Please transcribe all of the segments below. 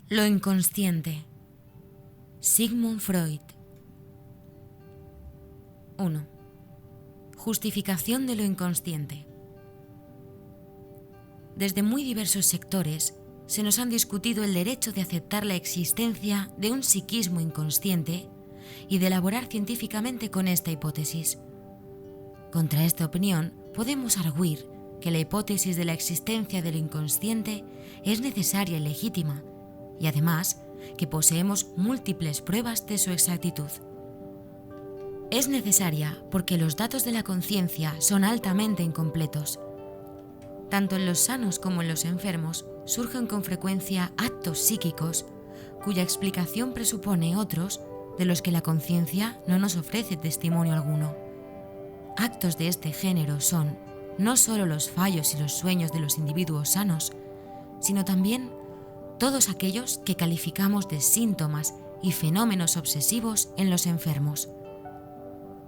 Lo inconsciente. Sigmund Freud. 1. Justificación de lo inconsciente. Desde muy diversos sectores se nos han discutido el derecho de aceptar la existencia de un psiquismo inconsciente y de elaborar científicamente con esta hipótesis. Contra esta opinión podemos arguir que la hipótesis de la existencia de lo inconsciente es necesaria y legítima, y además que poseemos múltiples pruebas de su exactitud. Es necesaria porque los datos de la conciencia son altamente incompletos. Tanto en los sanos como en los enfermos surgen con frecuencia actos psíquicos cuya explicación presupone otros de los que la conciencia no nos ofrece testimonio alguno. Actos de este género son no solo los fallos y los sueños de los individuos sanos, sino también todos aquellos que calificamos de síntomas y fenómenos obsesivos en los enfermos.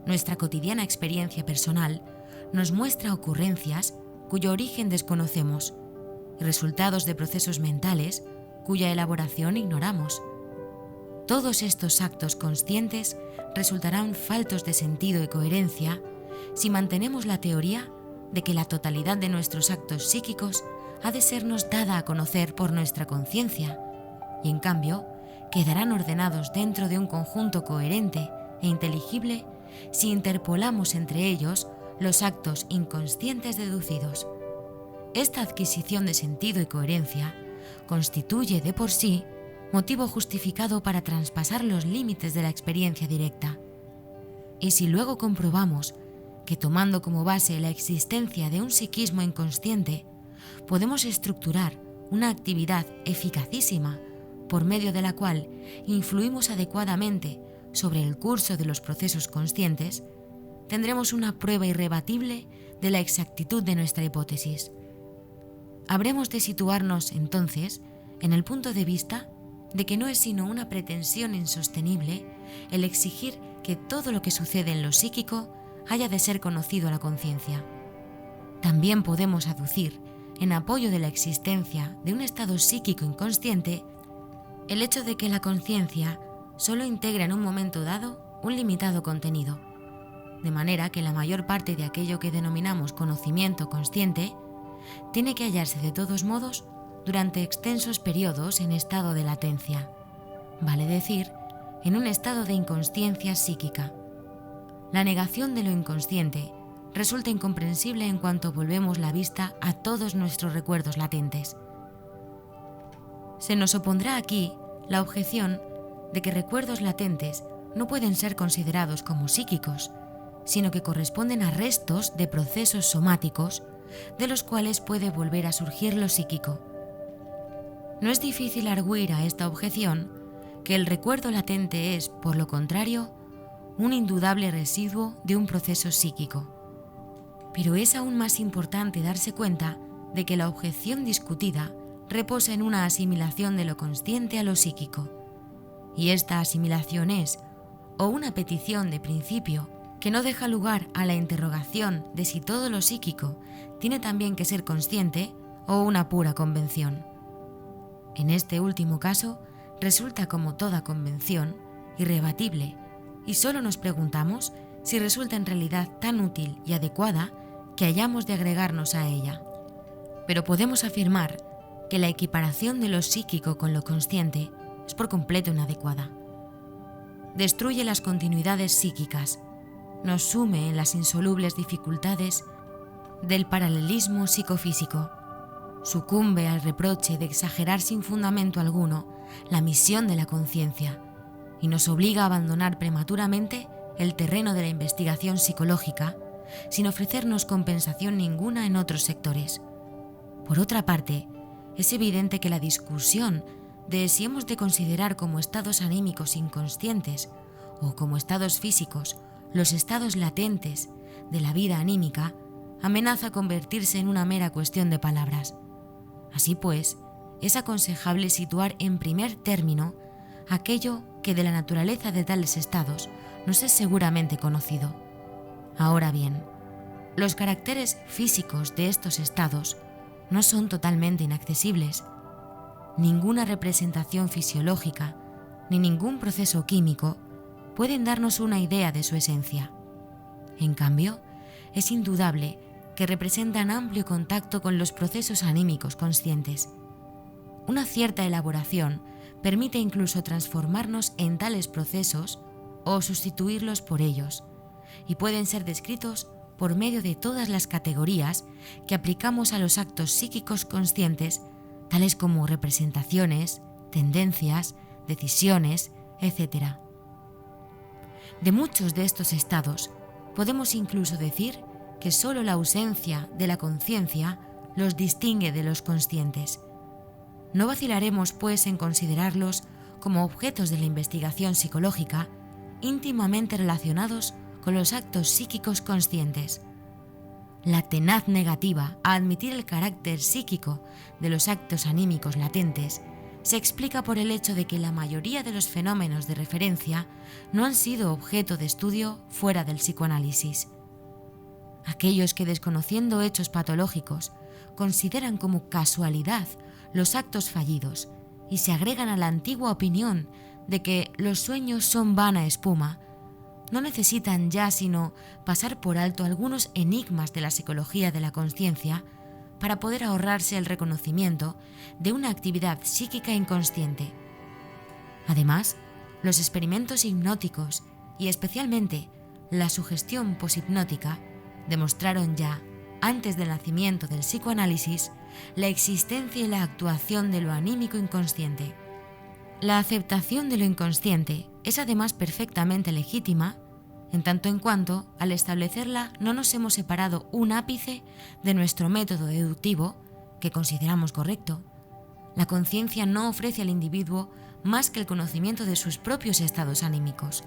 Nuestra cotidiana experiencia personal nos muestra ocurrencias cuyo origen desconocemos y resultados de procesos mentales cuya elaboración ignoramos. Todos estos actos conscientes resultarán faltos de sentido y coherencia si mantenemos la teoría de que la totalidad de nuestros actos psíquicos ha de sernos dada a conocer por nuestra conciencia, y en cambio quedarán ordenados dentro de un conjunto coherente e inteligible si interpolamos entre ellos los actos inconscientes deducidos. Esta adquisición de sentido y coherencia constituye de por sí motivo justificado para traspasar los límites de la experiencia directa. Y si luego comprobamos que tomando como base la existencia de un psiquismo inconsciente, podemos estructurar una actividad eficacísima por medio de la cual influimos adecuadamente sobre el curso de los procesos conscientes, tendremos una prueba irrebatible de la exactitud de nuestra hipótesis. Habremos de situarnos, entonces, en el punto de vista de que no es sino una pretensión insostenible el exigir que todo lo que sucede en lo psíquico haya de ser conocido a la conciencia. También podemos aducir, en apoyo de la existencia de un estado psíquico inconsciente, el hecho de que la conciencia solo integra en un momento dado un limitado contenido, de manera que la mayor parte de aquello que denominamos conocimiento consciente tiene que hallarse de todos modos durante extensos periodos en estado de latencia, vale decir, en un estado de inconsciencia psíquica. La negación de lo inconsciente resulta incomprensible en cuanto volvemos la vista a todos nuestros recuerdos latentes. Se nos opondrá aquí la objeción de que recuerdos latentes no pueden ser considerados como psíquicos, sino que corresponden a restos de procesos somáticos de los cuales puede volver a surgir lo psíquico. No es difícil arguir a esta objeción que el recuerdo latente es, por lo contrario, un indudable residuo de un proceso psíquico. Pero es aún más importante darse cuenta de que la objeción discutida reposa en una asimilación de lo consciente a lo psíquico, y esta asimilación es o una petición de principio que no deja lugar a la interrogación de si todo lo psíquico tiene también que ser consciente, o una pura convención. En este último caso, resulta, como toda convención, irrebatible, y solo nos preguntamos si resulta en realidad tan útil y adecuada que hayamos de agregarnos a ella. Pero podemos afirmar que la equiparación de lo psíquico con lo consciente es por completo inadecuada. Destruye las continuidades psíquicas, nos sume en las insolubles dificultades del paralelismo psicofísico, sucumbe al reproche de exagerar sin fundamento alguno la misión de la conciencia y nos obliga a abandonar prematuramente el terreno de la investigación psicológica sin ofrecernos compensación ninguna en otros sectores. Por otra parte, es evidente que la discusión de si hemos de considerar como estados anímicos inconscientes o como estados físicos los estados latentes de la vida anímica amenaza convertirse en una mera cuestión de palabras. Así pues, es aconsejable situar en primer término aquello que de la naturaleza de tales estados nos es seguramente conocido. Ahora bien, los caracteres físicos de estos estados no son totalmente inaccesibles. ninguna representación fisiológica ni ningún proceso químico pueden darnos una idea de su esencia. En cambio, es indudable que representan amplio contacto con los procesos anímicos conscientes. Una cierta elaboración permite incluso transformarnos en tales procesos o sustituirlos por ellos, y pueden ser descritos por medio de todas las categorías que aplicamos a los actos psíquicos conscientes, tales como representaciones, tendencias, decisiones, etc. De muchos de estos estados, podemos incluso decir que solo la ausencia de la conciencia los distingue de los conscientes. No vacilaremos, pues, en considerarlos como objetos de la investigación psicológica íntimamente relacionados con los actos psíquicos conscientes. La tenaz negativa a admitir el carácter psíquico de los actos anímicos latentes se explica por el hecho de que la mayoría de los fenómenos de referencia no han sido objeto de estudio fuera del psicoanálisis. Aquellos que, desconociendo hechos patológicos, consideran como casualidad los actos fallidos y se agregan a la antigua opinión de que los sueños son vana espuma, no necesitan ya sino pasar por alto algunos enigmas de la psicología de la conciencia para poder ahorrarse el reconocimiento de una actividad psíquica inconsciente. Además, los experimentos hipnóticos y especialmente la sugestión poshipnótica demostraron ya, antes del nacimiento del psicoanálisis, la existencia y la actuación de lo anímico inconsciente. La aceptación de lo inconsciente es además perfectamente legítima, en tanto en cuanto, al establecerla, no nos hemos separado un ápice de nuestro método deductivo, que consideramos correcto. La conciencia no ofrece al individuo más que el conocimiento de sus propios estados anímicos.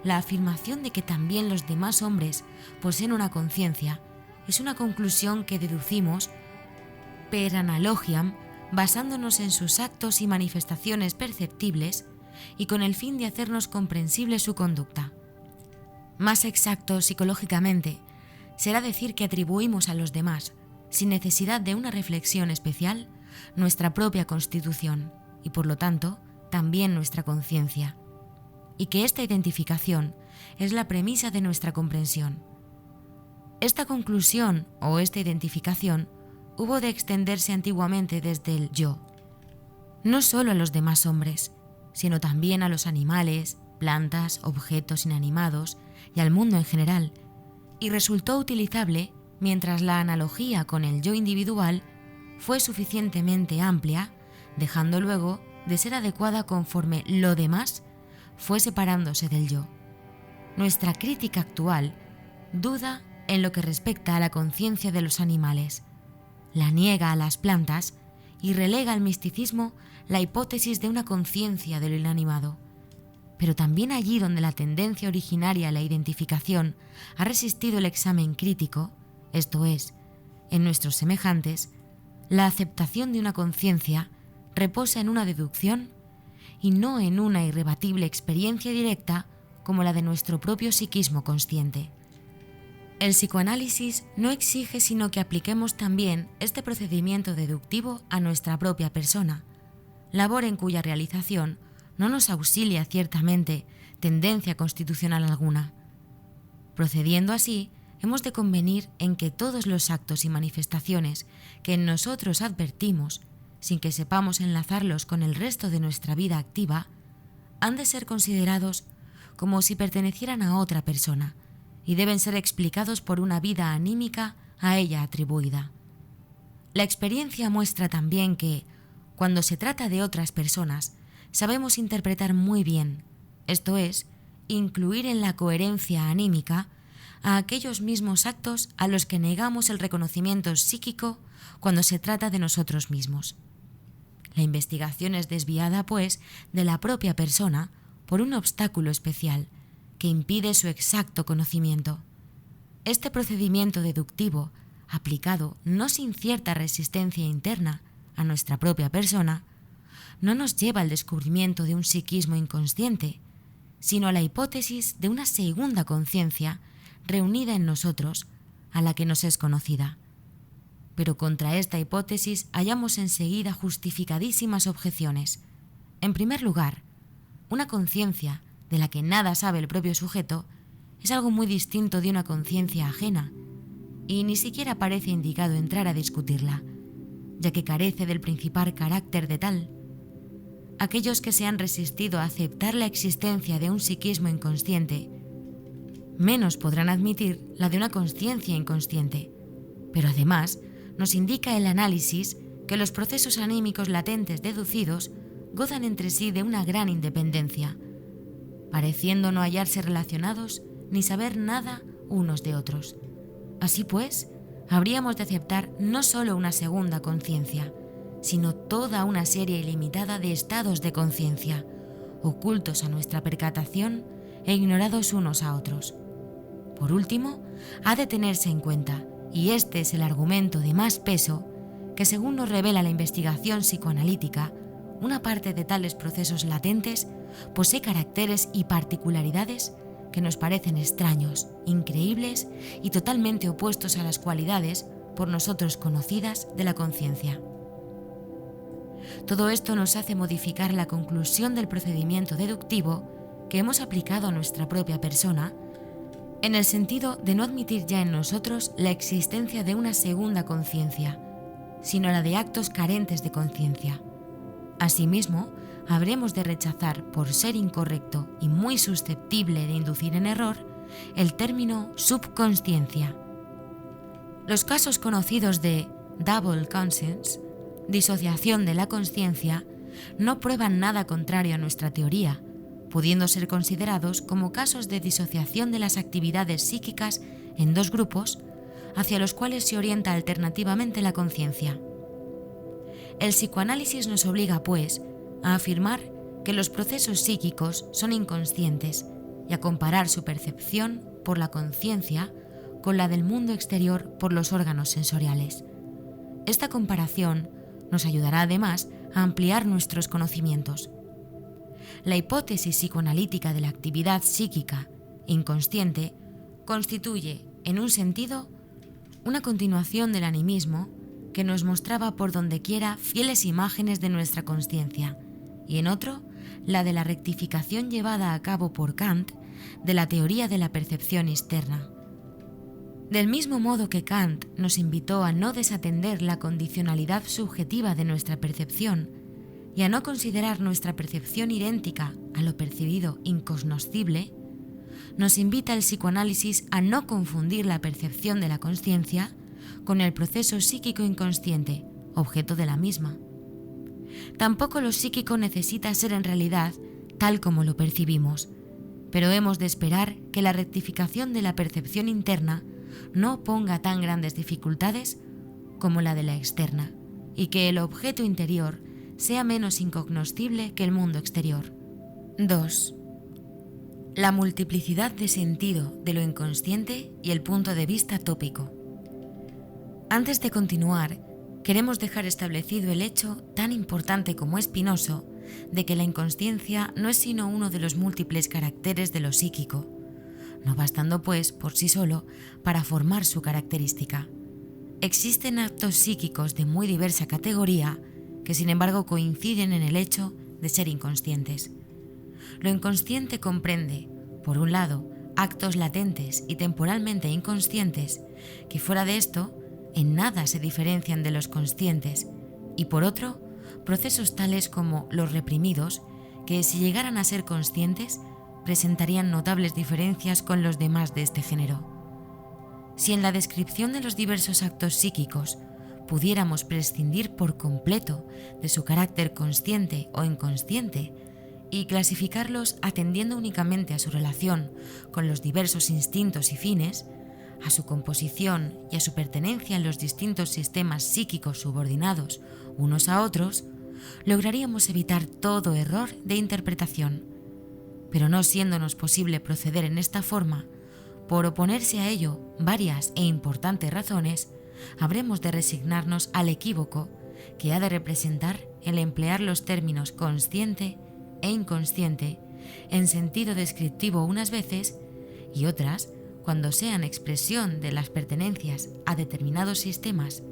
La afirmación de que también los demás hombres poseen una conciencia es una conclusión que deducimos per analogiam, basándonos en sus actos y manifestaciones perceptibles y con el fin de hacernos comprensible su conducta. Más exacto psicológicamente será decir que atribuimos a los demás, sin necesidad de una reflexión especial, nuestra propia constitución y, por lo tanto, también nuestra conciencia, y que esta identificación es la premisa de nuestra comprensión. Esta conclusión o esta identificación hubo de extenderse antiguamente desde el yo, no solo a los demás hombres, sino también a los animales, plantas, objetos inanimados y al mundo en general, y resultó utilizable mientras la analogía con el yo individual fue suficientemente amplia, dejando luego de ser adecuada conforme lo demás fue separándose del yo. Nuestra crítica actual duda en lo que respecta a la conciencia de los animales, la niega a las plantas y relega al misticismo la hipótesis de una conciencia de lo inanimado. Pero también allí donde la tendencia originaria a la identificación ha resistido el examen crítico, esto es, en nuestros semejantes, la aceptación de una conciencia reposa en una deducción y no en una irrebatible experiencia directa como la de nuestro propio psiquismo consciente. El psicoanálisis no exige sino que apliquemos también este procedimiento deductivo a nuestra propia persona, labor en cuya realización no nos auxilia ciertamente tendencia constitucional alguna. Procediendo así, hemos de convenir en que todos los actos y manifestaciones que en nosotros advertimos, sin que sepamos enlazarlos con el resto de nuestra vida activa, han de ser considerados como si pertenecieran a otra persona y deben ser explicados por una vida anímica a ella atribuida. La experiencia muestra también que, cuando se trata de otras personas, sabemos interpretar muy bien, esto es, incluir en la coherencia anímica a aquellos mismos actos a los que negamos el reconocimiento psíquico cuando se trata de nosotros mismos. La investigación es desviada, pues, de la propia persona por un obstáculo especial que impide su exacto conocimiento. Este procedimiento deductivo, aplicado no sin cierta resistencia interna a nuestra propia persona, no nos lleva al descubrimiento de un psiquismo inconsciente, sino a la hipótesis de una segunda conciencia reunida en nosotros, a la que nos es conocida. pero contra esta hipótesis hallamos enseguida justificadísimas objeciones. En primer lugar, una conciencia de la que nada sabe el propio sujeto es algo muy distinto de una conciencia ajena, y ni siquiera parece indicado entrar a discutirla, ya que carece del principal carácter de tal. Aquellos que se han resistido a aceptar la existencia de un psiquismo inconsciente, menos podrán admitir la de una conciencia inconsciente, pero además nos indica el análisis que los procesos anímicos latentes deducidos gozan entre sí de una gran independencia, pareciendo no hallarse relacionados ni saber nada unos de otros. Así pues, habríamos de aceptar no solo una segunda conciencia, sino toda una serie ilimitada de estados de conciencia, ocultos a nuestra percatación e ignorados unos a otros. Por último, ha de tenerse en cuenta, y este es el argumento de más peso, que según nos revela la investigación psicoanalítica, una parte de tales procesos latentes posee caracteres y particularidades que nos parecen extraños, increíbles y totalmente opuestos a las cualidades por nosotros conocidas de la conciencia. Todo esto nos hace modificar la conclusión del procedimiento deductivo que hemos aplicado a nuestra propia persona, en el sentido de no admitir ya en nosotros la existencia de una segunda conciencia, sino la de actos carentes de conciencia. Asimismo, habremos de rechazar, por ser incorrecto y muy susceptible de inducir en error, el término subconsciencia. Los casos conocidos de double conscience, disociación de la consciencia, no prueban nada contrario a nuestra teoría, pudiendo ser considerados como casos de disociación de las actividades psíquicas en dos grupos, hacia los cuales se orienta alternativamente la conciencia. El psicoanálisis nos obliga, pues, a afirmar que los procesos psíquicos son inconscientes y a comparar su percepción por la conciencia con la del mundo exterior por los órganos sensoriales. Esta comparación nos ayudará además a ampliar nuestros conocimientos. La hipótesis psicoanalítica de la actividad psíquica inconsciente constituye, en un sentido, una continuación del animismo que nos mostraba por dondequiera fieles imágenes de nuestra consciencia, y en otro, la de la rectificación llevada a cabo por Kant de la teoría de la percepción externa. Del mismo modo que Kant nos invitó a no desatender la condicionalidad subjetiva de nuestra percepción y a no considerar nuestra percepción idéntica a lo percibido incognoscible, nos invita el psicoanálisis a no confundir la percepción de la consciencia con el proceso psíquico inconsciente, objeto de la misma. Tampoco lo psíquico necesita ser en realidad tal como lo percibimos, pero hemos de esperar que la rectificación de la percepción interna no ponga tan grandes dificultades como la de la externa, y que el objeto interior sea menos incognoscible que el mundo exterior. 2. La multiplicidad de sentido de lo inconsciente y el punto de vista tópico. Antes de continuar, queremos dejar establecido el hecho tan importante como espinoso de que la inconsciencia no es sino uno de los múltiples caracteres de lo psíquico, no bastando pues por sí solo para formar su característica. Existen actos psíquicos de muy diversa categoría que sin embargo coinciden en el hecho de ser inconscientes. Lo inconsciente comprende, por un lado, actos latentes y temporalmente inconscientes, que fuera de esto, en nada se diferencian de los conscientes, y por otro, procesos tales como los reprimidos, que si llegaran a ser conscientes, presentarían notables diferencias con los demás de este género. Si en la descripción de los diversos actos psíquicos pudiéramos prescindir por completo de su carácter consciente o inconsciente y clasificarlos atendiendo únicamente a su relación con los diversos instintos y fines, a su composición y a su pertenencia en los distintos sistemas psíquicos subordinados unos a otros, lograríamos evitar todo error de interpretación. Pero no siéndonos posible proceder en esta forma, por oponerse a ello varias e importantes razones, habremos de resignarnos al equívoco que ha de representar el emplear los términos consciente e inconsciente en sentido descriptivo unas veces y otras, cuando sean expresión de las pertenencias a determinados sistemas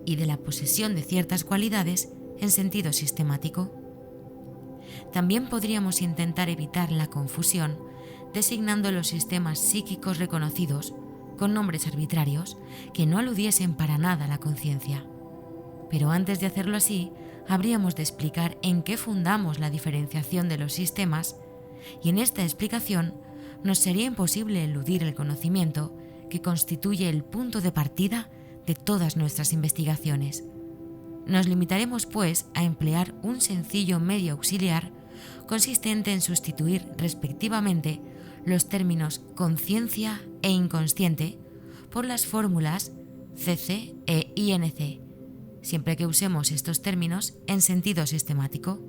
y de la posesión de ciertas cualidades en sentido sistemático. También podríamos intentar evitar la confusión designando los sistemas psíquicos reconocidos con nombres arbitrarios que no aludiesen para nada a la conciencia. Pero antes de hacerlo así, habríamos de explicar en qué fundamos la diferenciación de los sistemas, y en esta explicación nos sería imposible eludir el conocimiento que constituye el punto de partida de todas nuestras investigaciones. Nos limitaremos, pues, a emplear un sencillo medio auxiliar consistente en sustituir respectivamente los términos conciencia e inconsciente por las fórmulas CC e INC, siempre que usemos estos términos en sentido sistemático.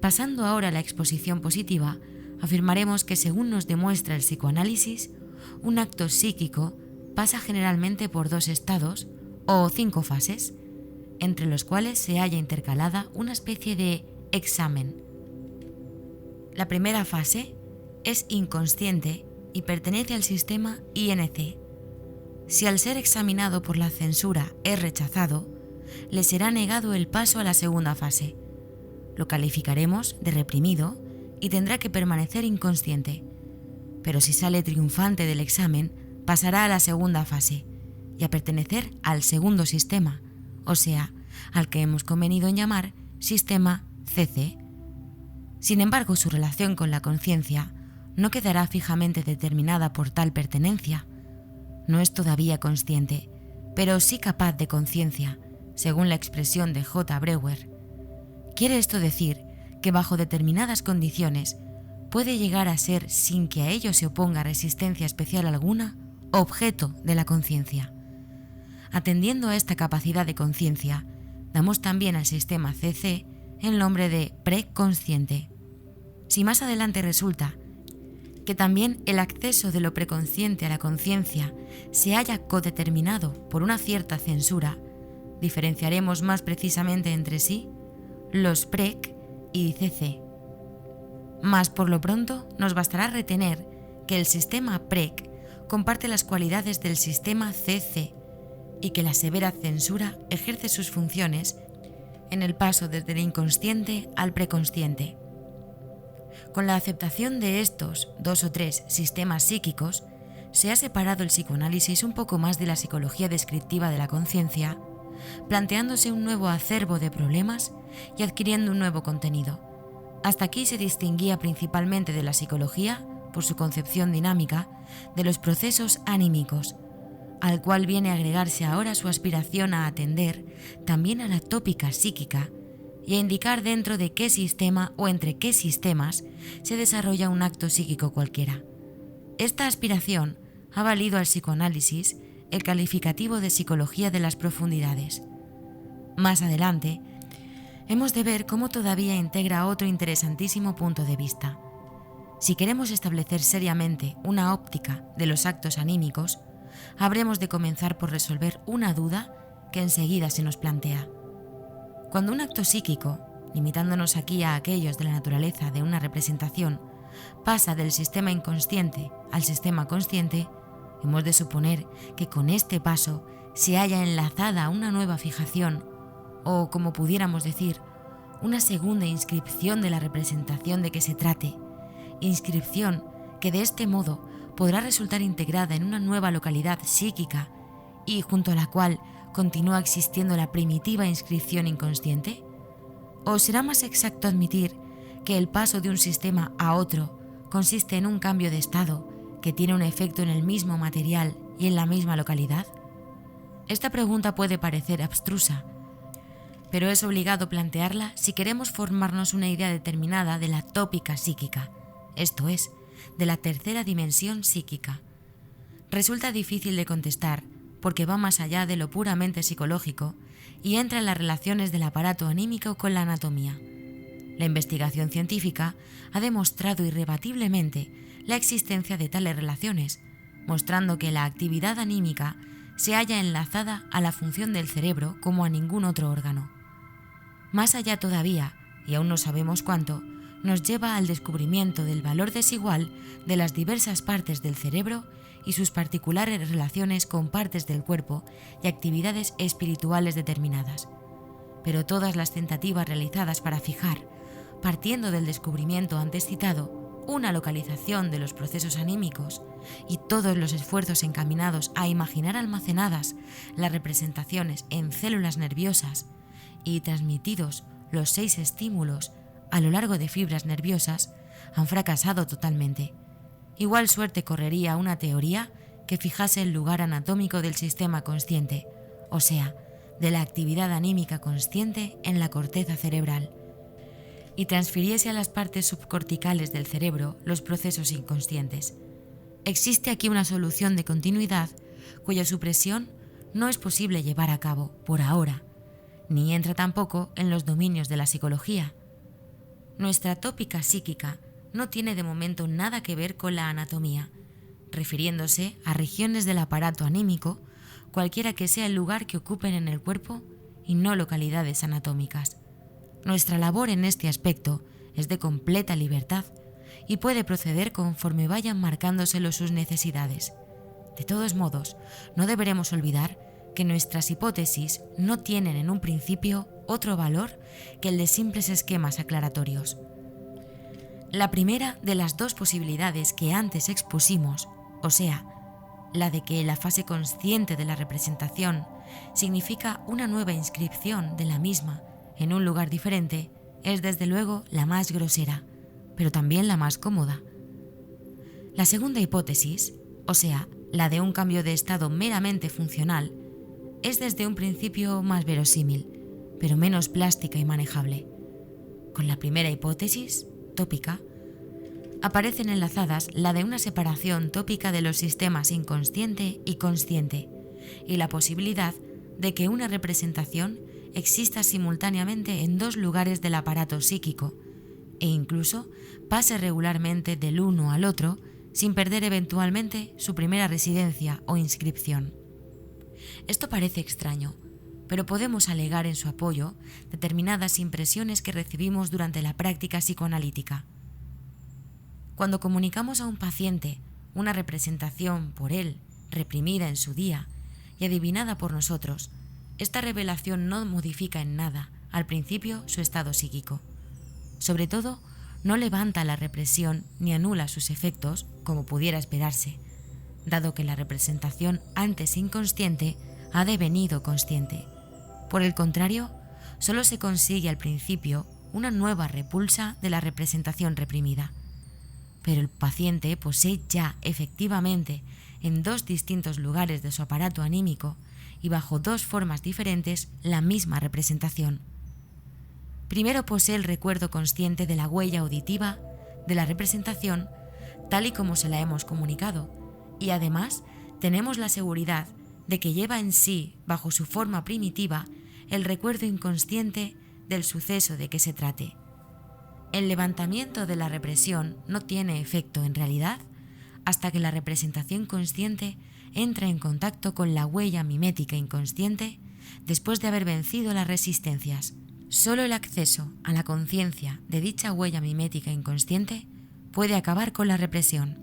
Pasando ahora a la exposición positiva, afirmaremos que según nos demuestra el psicoanálisis, un acto psíquico pasa generalmente por 2 estados o 5 fases, entre los cuales se halla intercalada una especie de examen. La primera fase es inconsciente y pertenece al sistema INC. Si al ser examinado por la censura es rechazado, le será negado el paso a la segunda fase. Lo calificaremos de reprimido y tendrá que permanecer inconsciente. Pero si sale triunfante del examen, pasará a la segunda fase y a pertenecer al segundo sistema, o sea, al que hemos convenido en llamar sistema CC. Sin embargo, su relación con la conciencia no quedará fijamente determinada por tal pertenencia. No es todavía consciente, pero sí capaz de conciencia, según la expresión de J. Breuer. Quiere esto decir que bajo determinadas condiciones puede llegar a ser, sin que a ello se oponga resistencia especial alguna, objeto de la conciencia. Atendiendo a esta capacidad de conciencia, damos también al sistema CC el nombre de preconsciente. Si más adelante resulta que también el acceso de lo preconsciente a la conciencia se haya codeterminado por una cierta censura, diferenciaremos más precisamente entre sí los PREC y CC. Mas por lo pronto nos bastará retener que el sistema PREC comparte las cualidades del sistema CC y que la severa censura ejerce sus funciones en el paso desde el inconsciente al preconsciente. Con la aceptación de estos 2 o 3 sistemas psíquicos, se ha separado el psicoanálisis un poco más de la psicología descriptiva de la conciencia, planteándose un nuevo acervo de problemas y adquiriendo un nuevo contenido. Hasta aquí se distinguía principalmente de la psicología, por su concepción dinámica, de los procesos anímicos, al cual viene a agregarse ahora su aspiración a atender también a la tópica psíquica y a indicar dentro de qué sistema o entre qué sistemas se desarrolla un acto psíquico cualquiera. Esta aspiración ha valido al psicoanálisis el calificativo de psicología de las profundidades. Más adelante, hemos de ver cómo todavía integra otro interesantísimo punto de vista. Si queremos establecer seriamente una óptica de los actos anímicos, habremos de comenzar por resolver una duda que enseguida se nos plantea. Cuando un acto psíquico, limitándonos aquí a aquellos de la naturaleza de una representación, pasa del sistema inconsciente al sistema consciente, hemos de suponer que con este paso se halla enlazada una nueva fijación, o como pudiéramos decir, una segunda inscripción de la representación de que se trate, inscripción que de este modo podrá resultar integrada en una nueva localidad psíquica y junto a la cual continúa existiendo la primitiva inscripción inconsciente? ¿O será más exacto admitir que el paso de un sistema a otro consiste en un cambio de estado que tiene un efecto en el mismo material y en la misma localidad? Esta pregunta puede parecer abstrusa, pero es obligado plantearla si queremos formarnos una idea determinada de la tópica psíquica, esto es, de la tercera dimensión psíquica. Resulta difícil de contestar porque va más allá de lo puramente psicológico y entra en las relaciones del aparato anímico con la anatomía. La investigación científica ha demostrado irrebatiblemente la existencia de tales relaciones, mostrando que la actividad anímica se halla enlazada a la función del cerebro como a ningún otro órgano. Más allá todavía, y aún no sabemos cuánto, nos lleva al descubrimiento del valor desigual de las diversas partes del cerebro y sus particulares relaciones con partes del cuerpo y actividades espirituales determinadas. Pero todas las tentativas realizadas para fijar, partiendo del descubrimiento antes citado, una localización de los procesos anímicos y todos los esfuerzos encaminados a imaginar almacenadas las representaciones en células nerviosas y transmitidos los 6 estímulos a lo largo de fibras nerviosas han fracasado totalmente. Igual suerte correría una teoría que fijase el lugar anatómico del sistema consciente, o sea, de la actividad anímica consciente en la corteza cerebral, y transfiriese a las partes subcorticales del cerebro los procesos inconscientes. Existe aquí una solución de continuidad cuya supresión no es posible llevar a cabo por ahora, ni entra tampoco en los dominios de la psicología. Nuestra tópica psíquica no tiene de momento nada que ver con la anatomía, refiriéndose a regiones del aparato anímico, cualquiera que sea el lugar que ocupen en el cuerpo y no localidades anatómicas. Nuestra labor en este aspecto es de completa libertad y puede proceder conforme vayan marcándoselo sus necesidades. De todos modos, no deberemos olvidar que nuestras hipótesis no tienen en un principio otro valor que el de simples esquemas aclaratorios. La primera de las dos posibilidades que antes expusimos, o sea, la de que la fase consciente de la representación significa una nueva inscripción de la misma en un lugar diferente, es desde luego la más grosera, pero también la más cómoda. La segunda hipótesis, o sea, la de un cambio de estado meramente funcional, es desde un principio más verosímil, pero menos plástica y manejable. Con la primera hipótesis, tópica, aparecen enlazadas la de una separación tópica de los sistemas inconsciente y consciente, y la posibilidad de que una representación exista simultáneamente en dos lugares del aparato psíquico, e incluso pase regularmente del uno al otro sin perder eventualmente su primera residencia o inscripción. Esto parece extraño, pero podemos alegar en su apoyo determinadas impresiones que recibimos durante la práctica psicoanalítica. Cuando comunicamos a un paciente una representación por él reprimida en su día y adivinada por nosotros, esta revelación no modifica en nada, al principio, su estado psíquico. Sobre todo, no levanta la represión ni anula sus efectos, como pudiera esperarse, dado que la representación antes inconsciente ha devenido consciente. Por el contrario, solo se consigue al principio una nueva repulsa de la representación reprimida. Pero el paciente posee ya efectivamente en dos distintos lugares de su aparato anímico y bajo dos formas diferentes la misma representación. Primero posee el recuerdo consciente de la huella auditiva de la representación tal y como se la hemos comunicado, y además tenemos la seguridad de que lleva en sí, bajo su forma primitiva, el recuerdo inconsciente del suceso de que se trate. El levantamiento de la represión no tiene efecto en realidad hasta que la representación consciente entra en contacto con la huella mimética inconsciente después de haber vencido las resistencias. Solo el acceso a la conciencia de dicha huella mimética inconsciente puede acabar con la represión.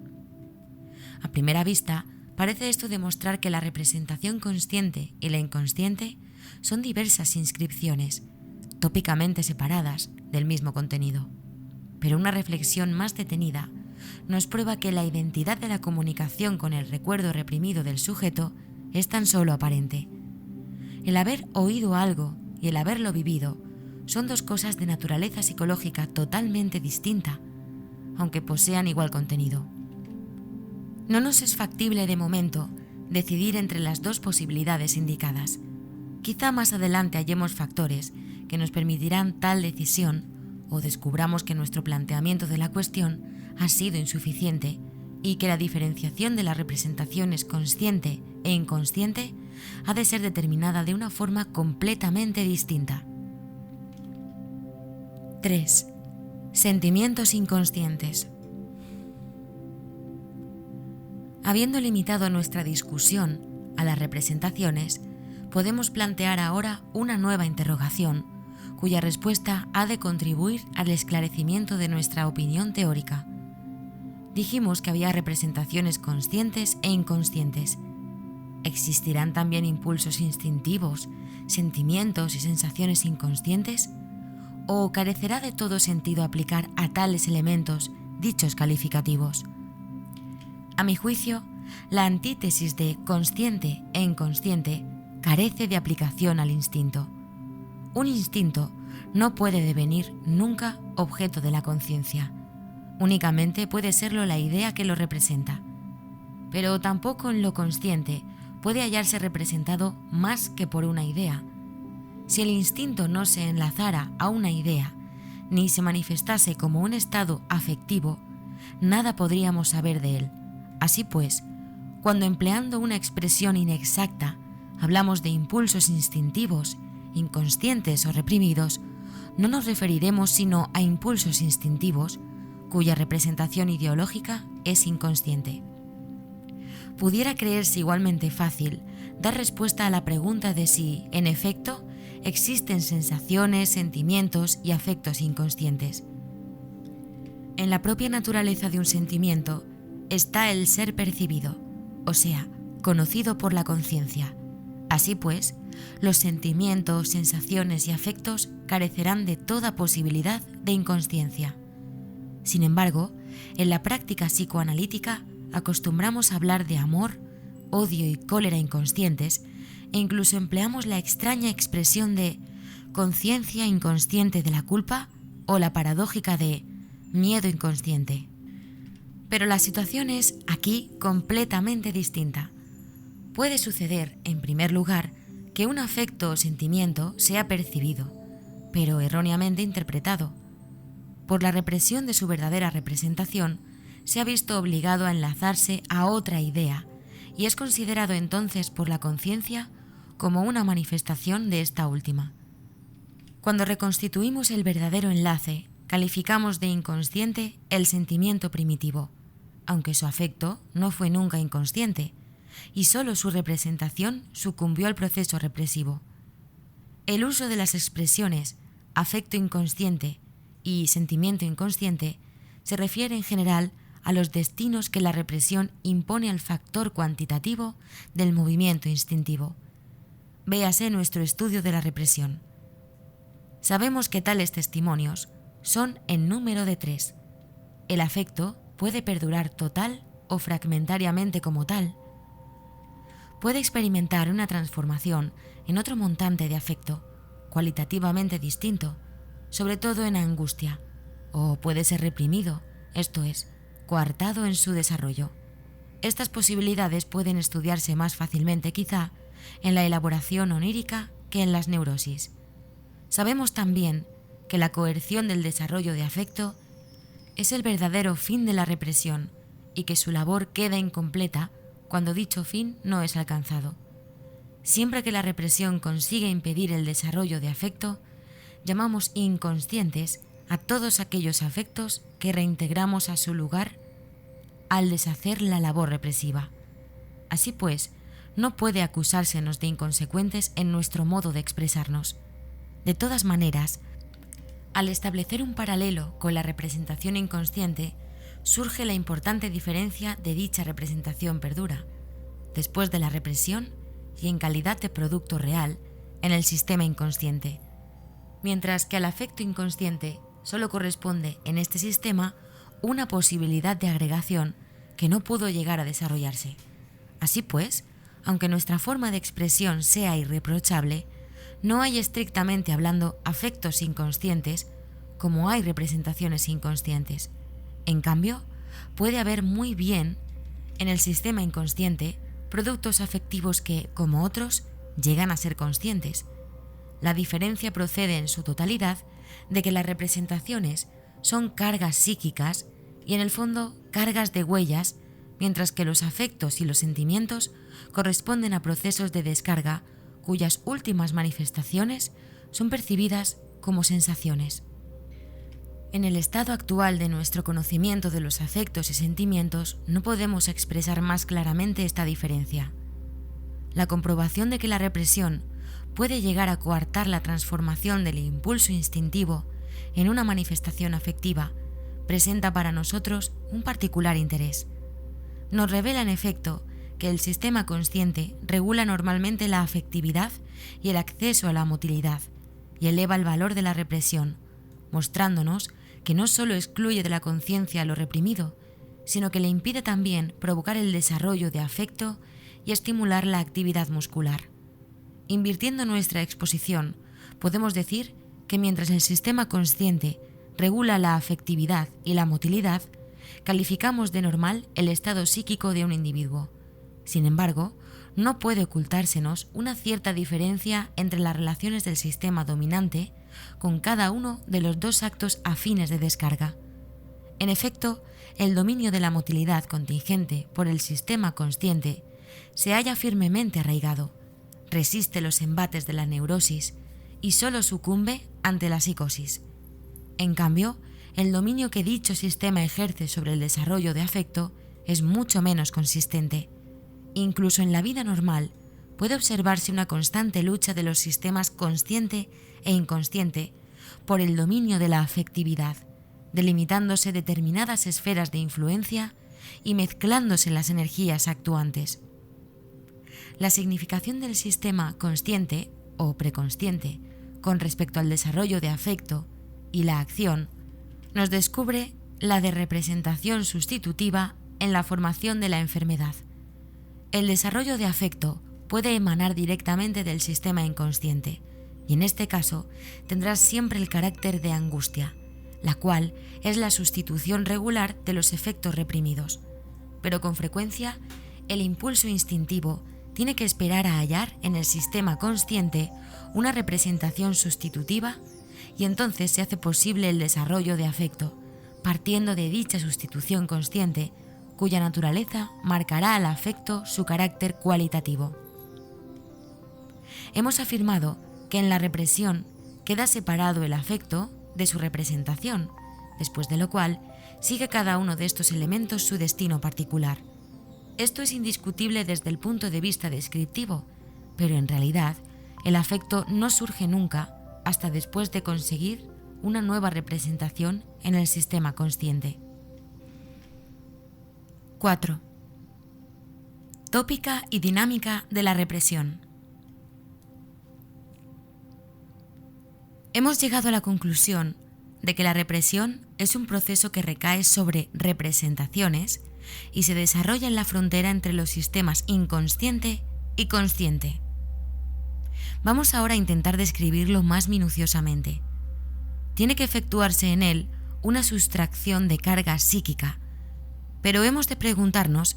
A primera vista, parece esto demostrar que la representación consciente y la inconsciente son diversas inscripciones, tópicamente separadas del mismo contenido. Pero una reflexión más detenida nos prueba que la identidad de la comunicación con el recuerdo reprimido del sujeto es tan solo aparente. El haber oído algo y el haberlo vivido son dos cosas de naturaleza psicológica totalmente distinta, aunque posean igual contenido. No nos es factible de momento decidir entre las dos posibilidades indicadas. Quizá más adelante hallemos factores que nos permitirán tal decisión o descubramos que nuestro planteamiento de la cuestión ha sido insuficiente y que la diferenciación de las representaciones consciente e inconsciente ha de ser determinada de una forma completamente distinta. 3. Sentimientos inconscientes. Habiendo limitado nuestra discusión a las representaciones, podemos plantear ahora una nueva interrogación, cuya respuesta ha de contribuir al esclarecimiento de nuestra opinión teórica. dijimos que había representaciones conscientes e inconscientes. ¿Existirán también impulsos instintivos, sentimientos y sensaciones inconscientes? ¿O carecerá de todo sentido aplicar a tales elementos dichos calificativos? A mi juicio, la antítesis de consciente e inconsciente carece de aplicación al instinto. Un instinto no puede devenir nunca objeto de la conciencia. Únicamente puede serlo la idea que lo representa. Pero tampoco en lo consciente puede hallarse representado más que por una idea. Si el instinto no se enlazara a una idea, ni se manifestase como un estado afectivo, nada podríamos saber de él. Así pues, cuando empleando una expresión inexacta hablamos de impulsos instintivos, inconscientes o reprimidos, no nos referiremos sino a impulsos instintivos cuya representación ideológica es inconsciente. Pudiera creerse igualmente fácil dar respuesta a la pregunta de si, en efecto, existen sensaciones, sentimientos y afectos inconscientes. En la propia naturaleza de un sentimiento está el ser percibido, o sea, conocido por la conciencia. Así pues, los sentimientos, sensaciones y afectos carecerán de toda posibilidad de inconsciencia. Sin embargo, en la práctica psicoanalítica acostumbramos a hablar de amor, odio y cólera inconscientes e incluso empleamos la extraña expresión de conciencia inconsciente de la culpa o la paradójica de miedo inconsciente. Pero la situación es aquí completamente distinta. Puede suceder, en primer lugar, que un afecto o sentimiento sea percibido, pero erróneamente interpretado. Por la represión de su verdadera representación, se ha visto obligado a enlazarse a otra idea y es considerado entonces por la conciencia como una manifestación de esta última. Cuando reconstituimos el verdadero enlace, calificamos de inconsciente el sentimiento primitivo, aunque su afecto no fue nunca inconsciente, y solo su representación sucumbió al proceso represivo. El uso de las expresiones afecto inconsciente y sentimiento inconsciente se refiere en general a los destinos que la represión impone al factor cuantitativo del movimiento instintivo. Véase nuestro estudio de la represión. Sabemos que tales testimonios son en número de 3. El afecto puede perdurar total o fragmentariamente como tal. Puede experimentar una transformación en otro montante de afecto, cualitativamente distinto, sobre todo en angustia, o puede ser reprimido, esto es, coartado en su desarrollo. Estas posibilidades pueden estudiarse más fácilmente, quizá, en la elaboración onírica que en las neurosis. Sabemos también que la coerción del desarrollo de afecto es el verdadero fin de la represión y que su labor queda incompleta cuando dicho fin no es alcanzado. Siempre que la represión consigue impedir el desarrollo de afecto, llamamos inconscientes a todos aquellos afectos que reintegramos a su lugar al deshacer la labor represiva. Así pues, no puede acusársenos de inconsecuentes en nuestro modo de expresarnos. De todas maneras, al establecer un paralelo con la representación inconsciente, surge la importante diferencia de dicha representación perdura, después de la represión y en calidad de producto real, en el sistema inconsciente, mientras que al afecto inconsciente solo corresponde en este sistema una posibilidad de agregación que no pudo llegar a desarrollarse. Así pues, aunque nuestra forma de expresión sea irreprochable, no hay estrictamente hablando afectos inconscientes como hay representaciones inconscientes. En cambio, puede haber muy bien en el sistema inconsciente productos afectivos que, como otros, llegan a ser conscientes. La diferencia procede en su totalidad de que las representaciones son cargas psíquicas y en el fondo cargas de huellas, mientras que los afectos y los sentimientos corresponden a procesos de descarga cuyas últimas manifestaciones son percibidas como sensaciones. En el estado actual de nuestro conocimiento de los afectos y sentimientos no podemos expresar más claramente esta diferencia. La comprobación de que la represión puede llegar a coartar la transformación del impulso instintivo en una manifestación afectiva presenta para nosotros un particular interés. Nos revela en efecto que el sistema consciente regula normalmente la afectividad y el acceso a la motilidad y eleva el valor de la represión, mostrándonos que no solo excluye de la conciencia lo reprimido, sino que le impide también provocar el desarrollo de afecto y estimular la actividad muscular. Invirtiendo nuestra exposición, podemos decir que mientras el sistema consciente regula la afectividad y la motilidad, calificamos de normal el estado psíquico de un individuo. Sin embargo, no puede ocultársenos una cierta diferencia entre las relaciones del sistema dominante con cada uno de los dos actos afines de descarga. En efecto, el dominio de la motilidad contingente por el sistema consciente se halla firmemente arraigado, resiste los embates de la neurosis y solo sucumbe ante la psicosis. En cambio, el dominio que dicho sistema ejerce sobre el desarrollo de afecto es mucho menos consistente. Incluso en la vida normal puede observarse una constante lucha de los sistemas consciente e inconsciente por el dominio de la afectividad, delimitándose determinadas esferas de influencia y mezclándose las energías actuantes. La significación del sistema consciente o preconsciente con respecto al desarrollo de afecto y la acción nos descubre la de representación sustitutiva en la formación de la enfermedad. El desarrollo de afecto puede emanar directamente del sistema inconsciente y en este caso tendrá siempre el carácter de angustia, la cual es la sustitución regular de los efectos reprimidos, pero con frecuencia el impulso instintivo tiene que esperar a hallar en el sistema consciente una representación sustitutiva y entonces se hace posible el desarrollo de afecto, partiendo de dicha sustitución consciente, cuya naturaleza marcará al afecto su carácter cualitativo. Hemos afirmado que en la represión queda separado el afecto de su representación, después de lo cual sigue cada uno de estos elementos su destino particular. Esto es indiscutible desde el punto de vista descriptivo, pero en realidad el afecto no surge nunca hasta después de conseguir una nueva representación en el sistema consciente. 4. Tópica y dinámica de la represión. Hemos llegado a la conclusión de que la represión es un proceso que recae sobre representaciones y se desarrolla en la frontera entre los sistemas inconsciente y consciente. Vamos ahora a intentar describirlo más minuciosamente. Tiene que efectuarse en él una sustracción de carga psíquica, pero hemos de preguntarnos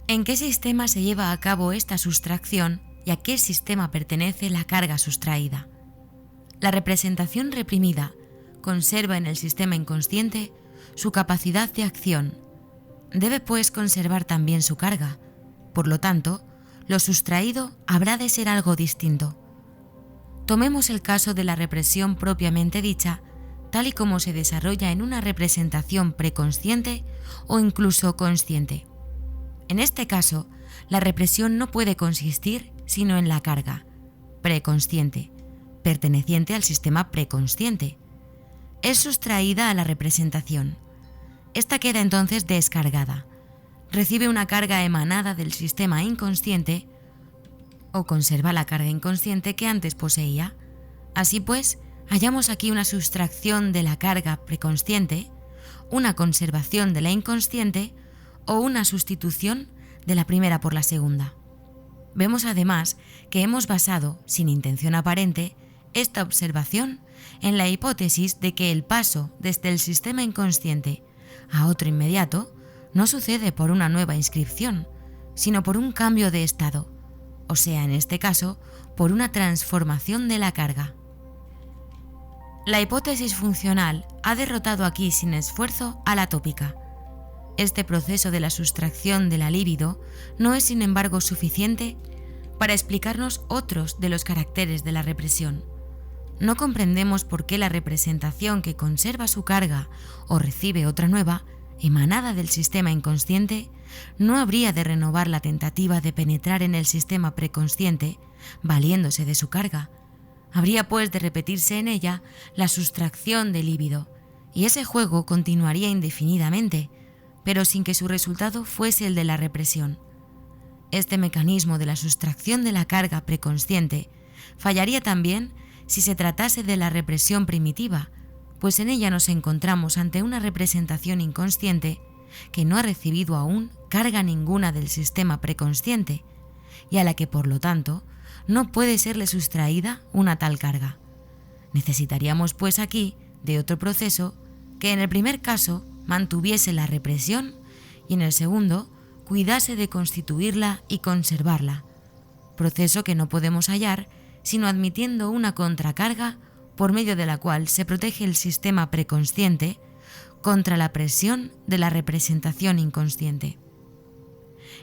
en qué sistema se lleva a cabo esta sustracción y a qué sistema pertenece la carga sustraída. La representación reprimida conserva en el sistema inconsciente su capacidad de acción. Debe pues conservar también su carga. Por lo tanto, lo sustraído habrá de ser algo distinto. Tomemos el caso de la represión propiamente dicha, tal y como se desarrolla en una representación preconsciente o incluso consciente. En este caso, la represión no puede consistir sino en la carga preconsciente, perteneciente al sistema preconsciente. Es sustraída a la representación. Esta queda entonces descargada. Recibe una carga emanada del sistema inconsciente o conserva la carga inconsciente que antes poseía. Así pues, hallamos aquí una sustracción de la carga preconsciente, una conservación de la inconsciente o una sustitución de la primera por la segunda. Vemos además que hemos basado, sin intención aparente, esta observación en la hipótesis de que el paso desde el sistema inconsciente a otro inmediato no sucede por una nueva inscripción, sino por un cambio de estado, o sea, en este caso, por una transformación de la carga. La hipótesis funcional ha derrotado aquí sin esfuerzo a la tópica. Este proceso de la sustracción de la libido no es, sin embargo, suficiente para explicarnos otros de los caracteres de la represión. No comprendemos por qué la representación que conserva su carga o recibe otra nueva, emanada del sistema inconsciente, no habría de renovar la tentativa de penetrar en el sistema preconsciente valiéndose de su carga. Habría pues de repetirse en ella la sustracción del líbido, y ese juego continuaría indefinidamente, pero sin que su resultado fuese el de la represión. Este mecanismo de la sustracción de la carga preconsciente fallaría también si se tratase de la represión primitiva, pues en ella nos encontramos ante una representación inconsciente que no ha recibido aún carga ninguna del sistema preconsciente y a la que, por lo tanto, no puede serle sustraída una tal carga. Necesitaríamos, pues, aquí de otro proceso que en el primer caso mantuviese la represión y en el segundo cuidase de constituirla y conservarla, proceso que no podemos hallar sino admitiendo una contracarga por medio de la cual se protege el sistema preconsciente contra la presión de la representación inconsciente.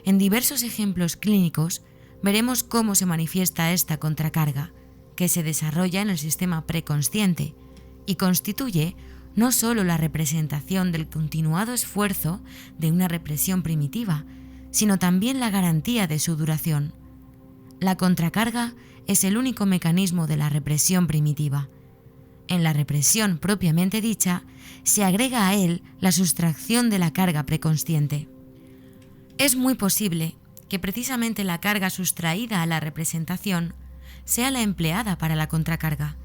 En diversos ejemplos clínicos veremos cómo se manifiesta esta contracarga, que se desarrolla en el sistema preconsciente y constituye no solo la representación del continuado esfuerzo de una represión primitiva, sino también la garantía de su duración. La contracarga es el único mecanismo de la represión primitiva. En la represión propiamente dicha, se agrega a él la sustracción de la carga preconsciente. Es muy posible que precisamente la carga sustraída a la representación sea la empleada para la contracarga.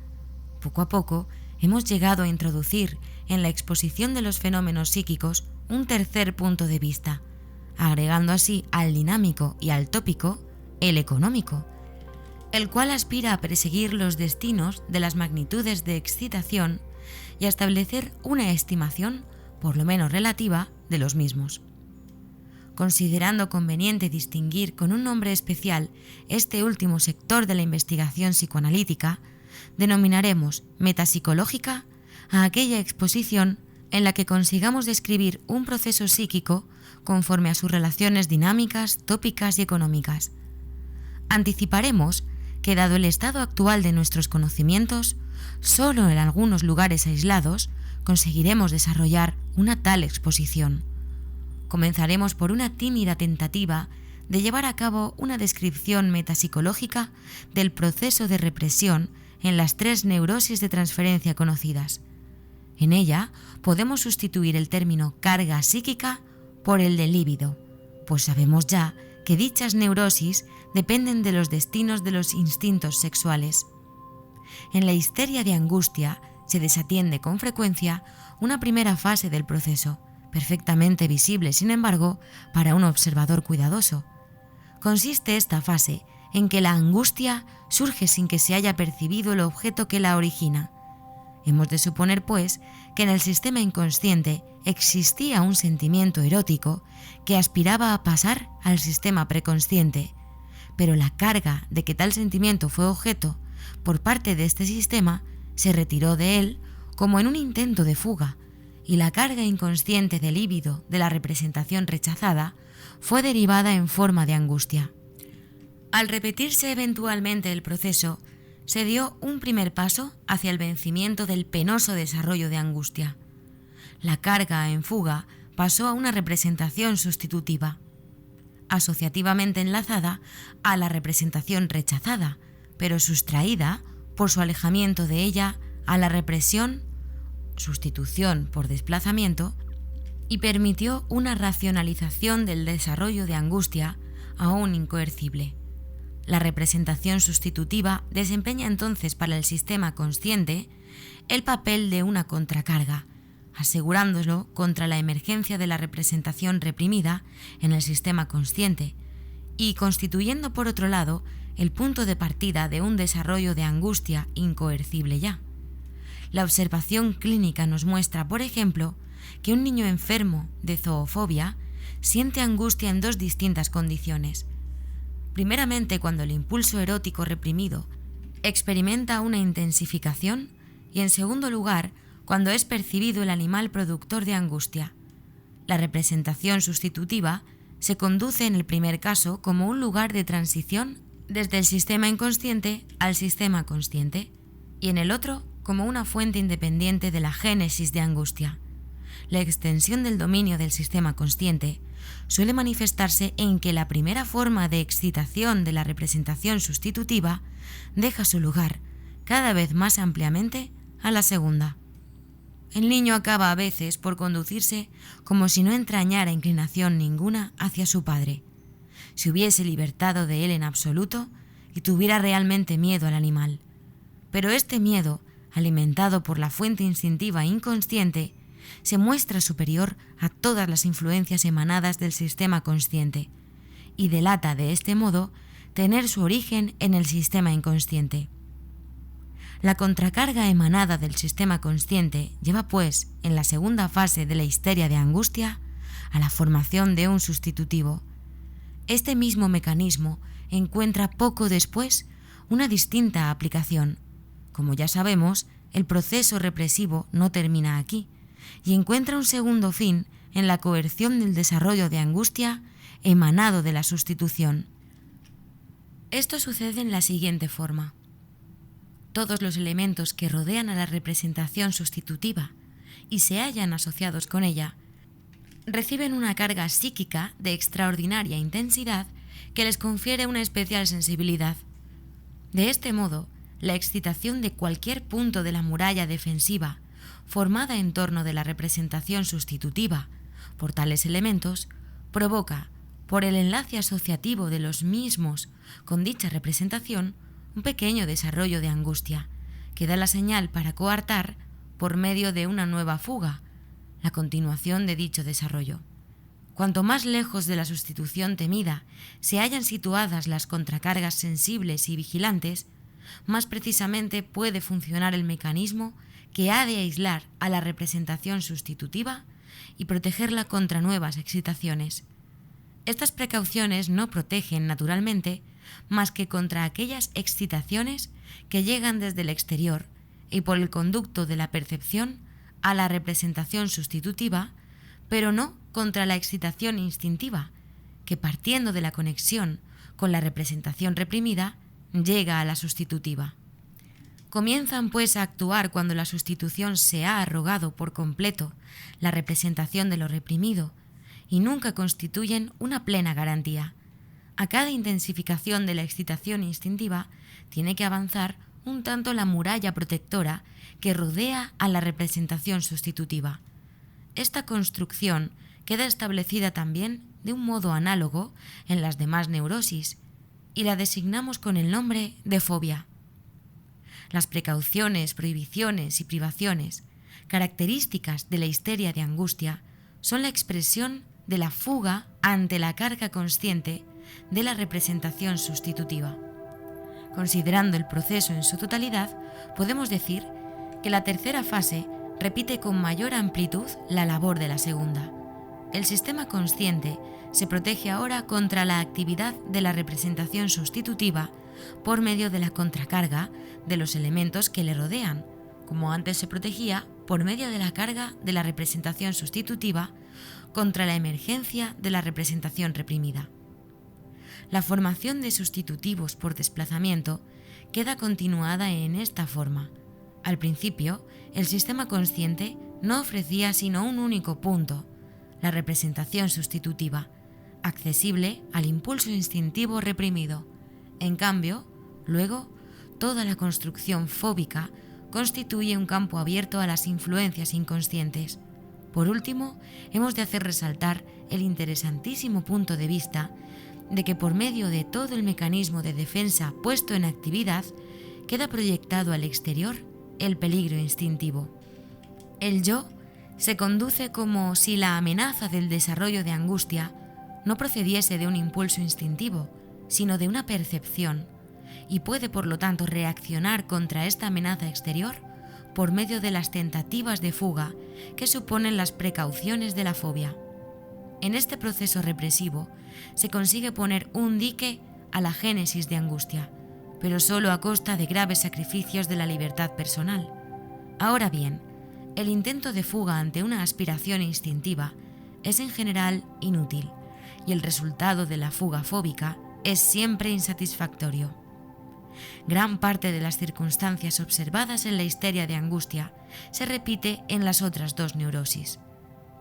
Poco a poco hemos llegado a introducir en la exposición de los fenómenos psíquicos un tercer punto de vista, agregando así al dinámico y al tópico el económico, el cual aspira a perseguir los destinos de las magnitudes de excitación y a establecer una estimación, por lo menos relativa, de los mismos. Considerando conveniente distinguir con un nombre especial este último sector de la investigación psicoanalítica, denominaremos metapsicológica a aquella exposición en la que consigamos describir un proceso psíquico conforme a sus relaciones dinámicas, tópicas y económicas. Anticiparemos que, dado el estado actual de nuestros conocimientos, solo en algunos lugares aislados conseguiremos desarrollar una tal exposición. Comenzaremos por una tímida tentativa de llevar a cabo una descripción metapsicológica del proceso de represión en las 3 neurosis de transferencia conocidas. En ella podemos sustituir el término carga psíquica por el de líbido, pues sabemos ya que dichas neurosis dependen de los destinos de los instintos sexuales. En la histeria de angustia se desatiende con frecuencia una primera fase del proceso, perfectamente visible, sin embargo, para un observador cuidadoso. Consiste esta fase en que la angustia surge sin que se haya percibido el objeto que la origina. Hemos de suponer, pues, que en el sistema inconsciente existía un sentimiento erótico que aspiraba a pasar al sistema preconsciente, pero la carga de que tal sentimiento fue objeto por parte de este sistema se retiró de él como en un intento de fuga, y la carga inconsciente del líbido de la representación rechazada fue derivada en forma de angustia. Al repetirse eventualmente el proceso, se dio un primer paso hacia el vencimiento del penoso desarrollo de angustia. La carga en fuga pasó a una representación sustitutiva, asociativamente enlazada a la representación rechazada, pero sustraída por su alejamiento de ella a la represión, sustitución por desplazamiento, y permitió una racionalización del desarrollo de angustia aún incoercible. La representación sustitutiva desempeña entonces para el sistema consciente el papel de una contracarga, asegurándolo contra la emergencia de la representación reprimida en el sistema consciente y constituyendo, por otro lado, el punto de partida de un desarrollo de angustia incoercible ya. La observación clínica nos muestra, por ejemplo, que un niño enfermo de zoofobia siente angustia en 2 distintas condiciones. Primeramente, cuando el impulso erótico reprimido experimenta una intensificación, y en segundo lugar, cuando es percibido el animal productor de angustia. La representación sustitutiva se conduce en el primer caso como un lugar de transición desde el sistema inconsciente al sistema consciente, y en el otro como una fuente independiente de la génesis de angustia. La extensión del dominio del sistema consciente suele manifestarse en que la primera forma de excitación de la representación sustitutiva deja su lugar cada vez más ampliamente a la segunda. el niño acaba a veces por conducirse como si no entrañara inclinación ninguna hacia su padre, si hubiese libertado de él en absoluto y tuviera realmente miedo al animal. Pero este miedo, alimentado por la fuente instintiva inconsciente, se muestra superior a todas las influencias emanadas del sistema consciente y delata de este modo tener su origen en el sistema inconsciente. La contracarga emanada del sistema consciente lleva, pues, en la segunda fase de la histeria de angustia, a la formación de un sustitutivo. Este mismo mecanismo encuentra poco después una distinta aplicación. Como ya sabemos, el proceso represivo no termina aquí y encuentra un segundo fin en la coerción del desarrollo de angustia emanado de la sustitución. Esto sucede en la siguiente forma. Todos los elementos que rodean a la representación sustitutiva y se hallan asociados con ella reciben una carga psíquica de extraordinaria intensidad que les confiere una especial sensibilidad. De este modo, la excitación de cualquier punto de la muralla defensiva formada en torno de la representación sustitutiva por tales elementos provoca, por el enlace asociativo de los mismos con dicha representación, un pequeño desarrollo de angustia, que da la señal para coartar, por medio de una nueva fuga, la continuación de dicho desarrollo. Cuanto más lejos de la sustitución temida se hallan situadas las contracargas sensibles y vigilantes, más precisamente puede funcionar el mecanismo que ha de aislar a la representación sustitutiva y protegerla contra nuevas excitaciones. Estas precauciones no protegen, naturalmente, más que contra aquellas excitaciones que llegan desde el exterior y por el conducto de la percepción a la representación sustitutiva, pero no contra la excitación instintiva, que partiendo de la conexión con la representación reprimida, llega a la sustitutiva. Comienzan pues a actuar cuando la sustitución se ha arrogado por completo la representación de lo reprimido y nunca constituyen una plena garantía. A cada intensificación de la excitación instintiva tiene que avanzar un tanto la muralla protectora que rodea a la representación sustitutiva. Esta construcción queda establecida también de un modo análogo en las demás neurosis y la designamos con el nombre de fobia. Las precauciones, prohibiciones y privaciones, características de la histeria de angustia, son la expresión de la fuga ante la carga consciente de la representación sustitutiva. Considerando el proceso en su totalidad, podemos decir que la tercera fase repite con mayor amplitud la labor de la segunda. El sistema consciente se protege ahora contra la actividad de la representación sustitutiva por medio de la contracarga de los elementos que le rodean, como antes se protegía por medio de la carga de la representación sustitutiva contra la emergencia de la representación reprimida. La formación de sustitutivos por desplazamiento queda continuada en esta forma. Al principio, el sistema consciente no ofrecía sino un único punto, la representación sustitutiva, accesible al impulso instintivo reprimido. En cambio, luego, toda la construcción fóbica constituye un campo abierto a las influencias inconscientes. Por último, hemos de hacer resaltar el interesantísimo punto de vista de que por medio de todo el mecanismo de defensa puesto en actividad, queda proyectado al exterior el peligro instintivo. El yo se conduce como si la amenaza del desarrollo de angustia no procediese de un impulso instintivo, sino de una percepción, y puede por lo tanto reaccionar contra esta amenaza exterior por medio de las tentativas de fuga que suponen las precauciones de la fobia. En este proceso represivo se consigue poner un dique a la génesis de angustia, pero solo a costa de graves sacrificios de la libertad personal. Ahora bien, el intento de fuga ante una aspiración instintiva es en general inútil, y el resultado de la fuga fóbica es siempre insatisfactorio. Gran parte de las circunstancias observadas en la histeria de angustia se repite en las otras dos neurosis.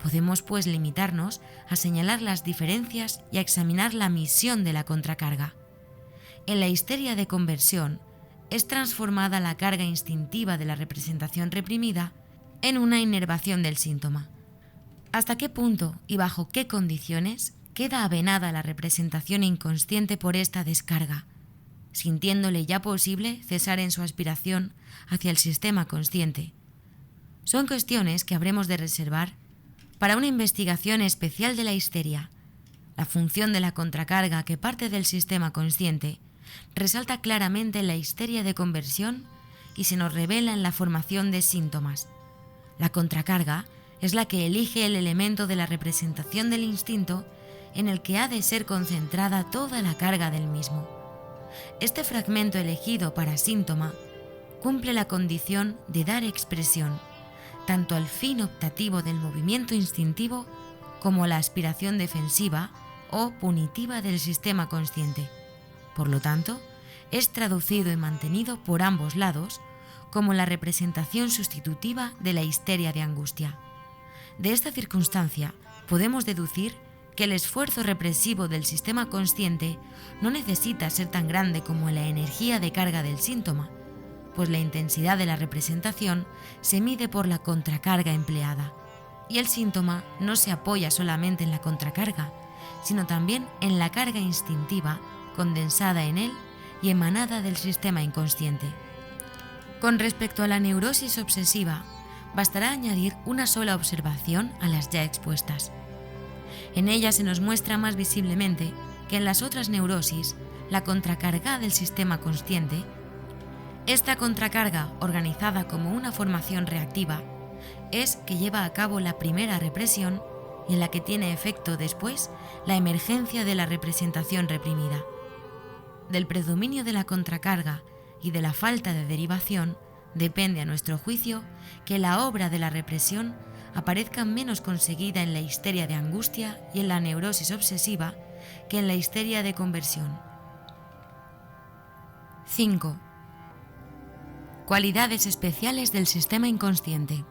Podemos, pues, limitarnos a señalar las diferencias y a examinar la misión de la contracarga. En la histeria de conversión es transformada la carga instintiva de la representación reprimida en una inervación del síntoma. ¿Hasta qué punto y bajo qué condiciones queda avenada la representación inconsciente por esta descarga, sintiéndole ya posible cesar en su aspiración hacia el sistema consciente? Son cuestiones que habremos de reservar para una investigación especial de la histeria. La función de la contracarga que parte del sistema consciente resalta claramente en la histeria de conversión y se nos revela en la formación de síntomas. La contracarga es la que elige el elemento de la representación del instinto en el que ha de ser concentrada toda la carga del mismo. Este fragmento elegido para síntoma cumple la condición de dar expresión tanto al fin optativo del movimiento instintivo como a la aspiración defensiva o punitiva del sistema consciente. Por lo tanto, es traducido y mantenido por ambos lados como la representación sustitutiva de la histeria de angustia. De esta circunstancia, podemos deducir que el esfuerzo represivo del sistema consciente no necesita ser tan grande como la energía de carga del síntoma, pues la intensidad de la representación se mide por la contracarga empleada, y el síntoma no se apoya solamente en la contracarga, sino también en la carga instintiva condensada en él y emanada del sistema inconsciente. Con respecto a la neurosis obsesiva, bastará añadir una sola observación a las ya expuestas. En ella se nos muestra más visiblemente que en las otras neurosis, la contracarga del sistema consciente, esta contracarga, organizada como una formación reactiva, es que lleva a cabo la primera represión y en la que tiene efecto después la emergencia de la representación reprimida. Del predominio de la contracarga y de la falta de derivación depende, a nuestro juicio, que la obra de la represión aparezca menos conseguida en la histeria de angustia y en la neurosis obsesiva que en la histeria de conversión. 5. Cualidades especiales del sistema inconsciente.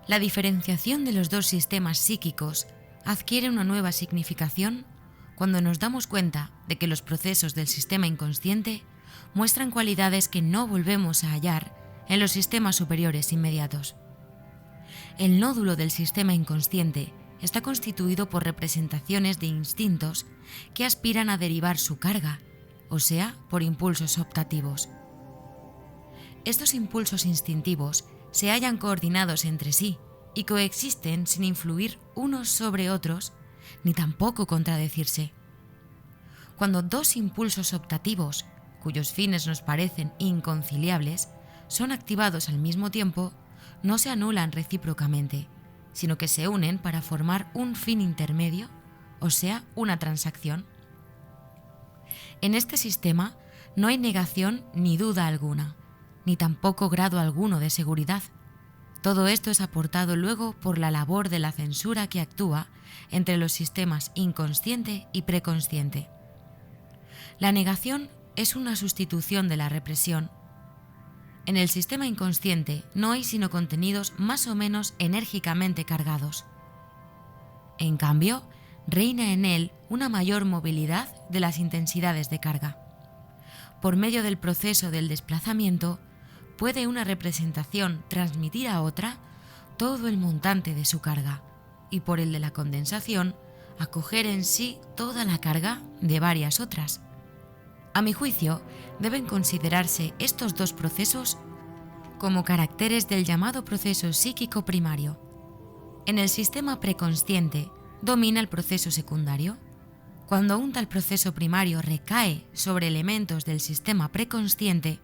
La diferenciación de los dos sistemas psíquicos adquiere una nueva significación cuando nos damos cuenta de que los procesos del sistema inconsciente muestran cualidades que no volvemos a hallar en los sistemas superiores inmediatos. El nódulo del sistema inconsciente está constituido por representaciones de instintos que aspiran a derivar su carga, o sea, por impulsos optativos. Estos impulsos instintivos se hallan coordinados entre sí y coexisten sin influir unos sobre otros ni tampoco contradecirse. Cuando dos impulsos optativos, cuyos fines nos parecen inconciliables, son activados al mismo tiempo, no se anulan recíprocamente, sino que se unen para formar un fin intermedio, o sea, una transacción. En este sistema no hay negación ni duda alguna, ni tampoco grado alguno de seguridad. Todo esto es aportado luego por la labor de la censura que actúa entre los sistemas inconsciente y preconsciente. La negación es una sustitución de la represión. En el sistema inconsciente no hay sino contenidos más o menos enérgicamente cargados. En cambio, reina en él una mayor movilidad de las intensidades de carga. Por medio del proceso del desplazamiento, puede una representación transmitir a otra todo el montante de su carga y por el de la condensación acoger en sí toda la carga de varias otras. A mi juicio, deben considerarse estos dos procesos como caracteres del llamado proceso psíquico primario. En el sistema preconsciente domina el proceso secundario. Cuando un tal proceso primario recae sobre elementos del sistema preconsciente,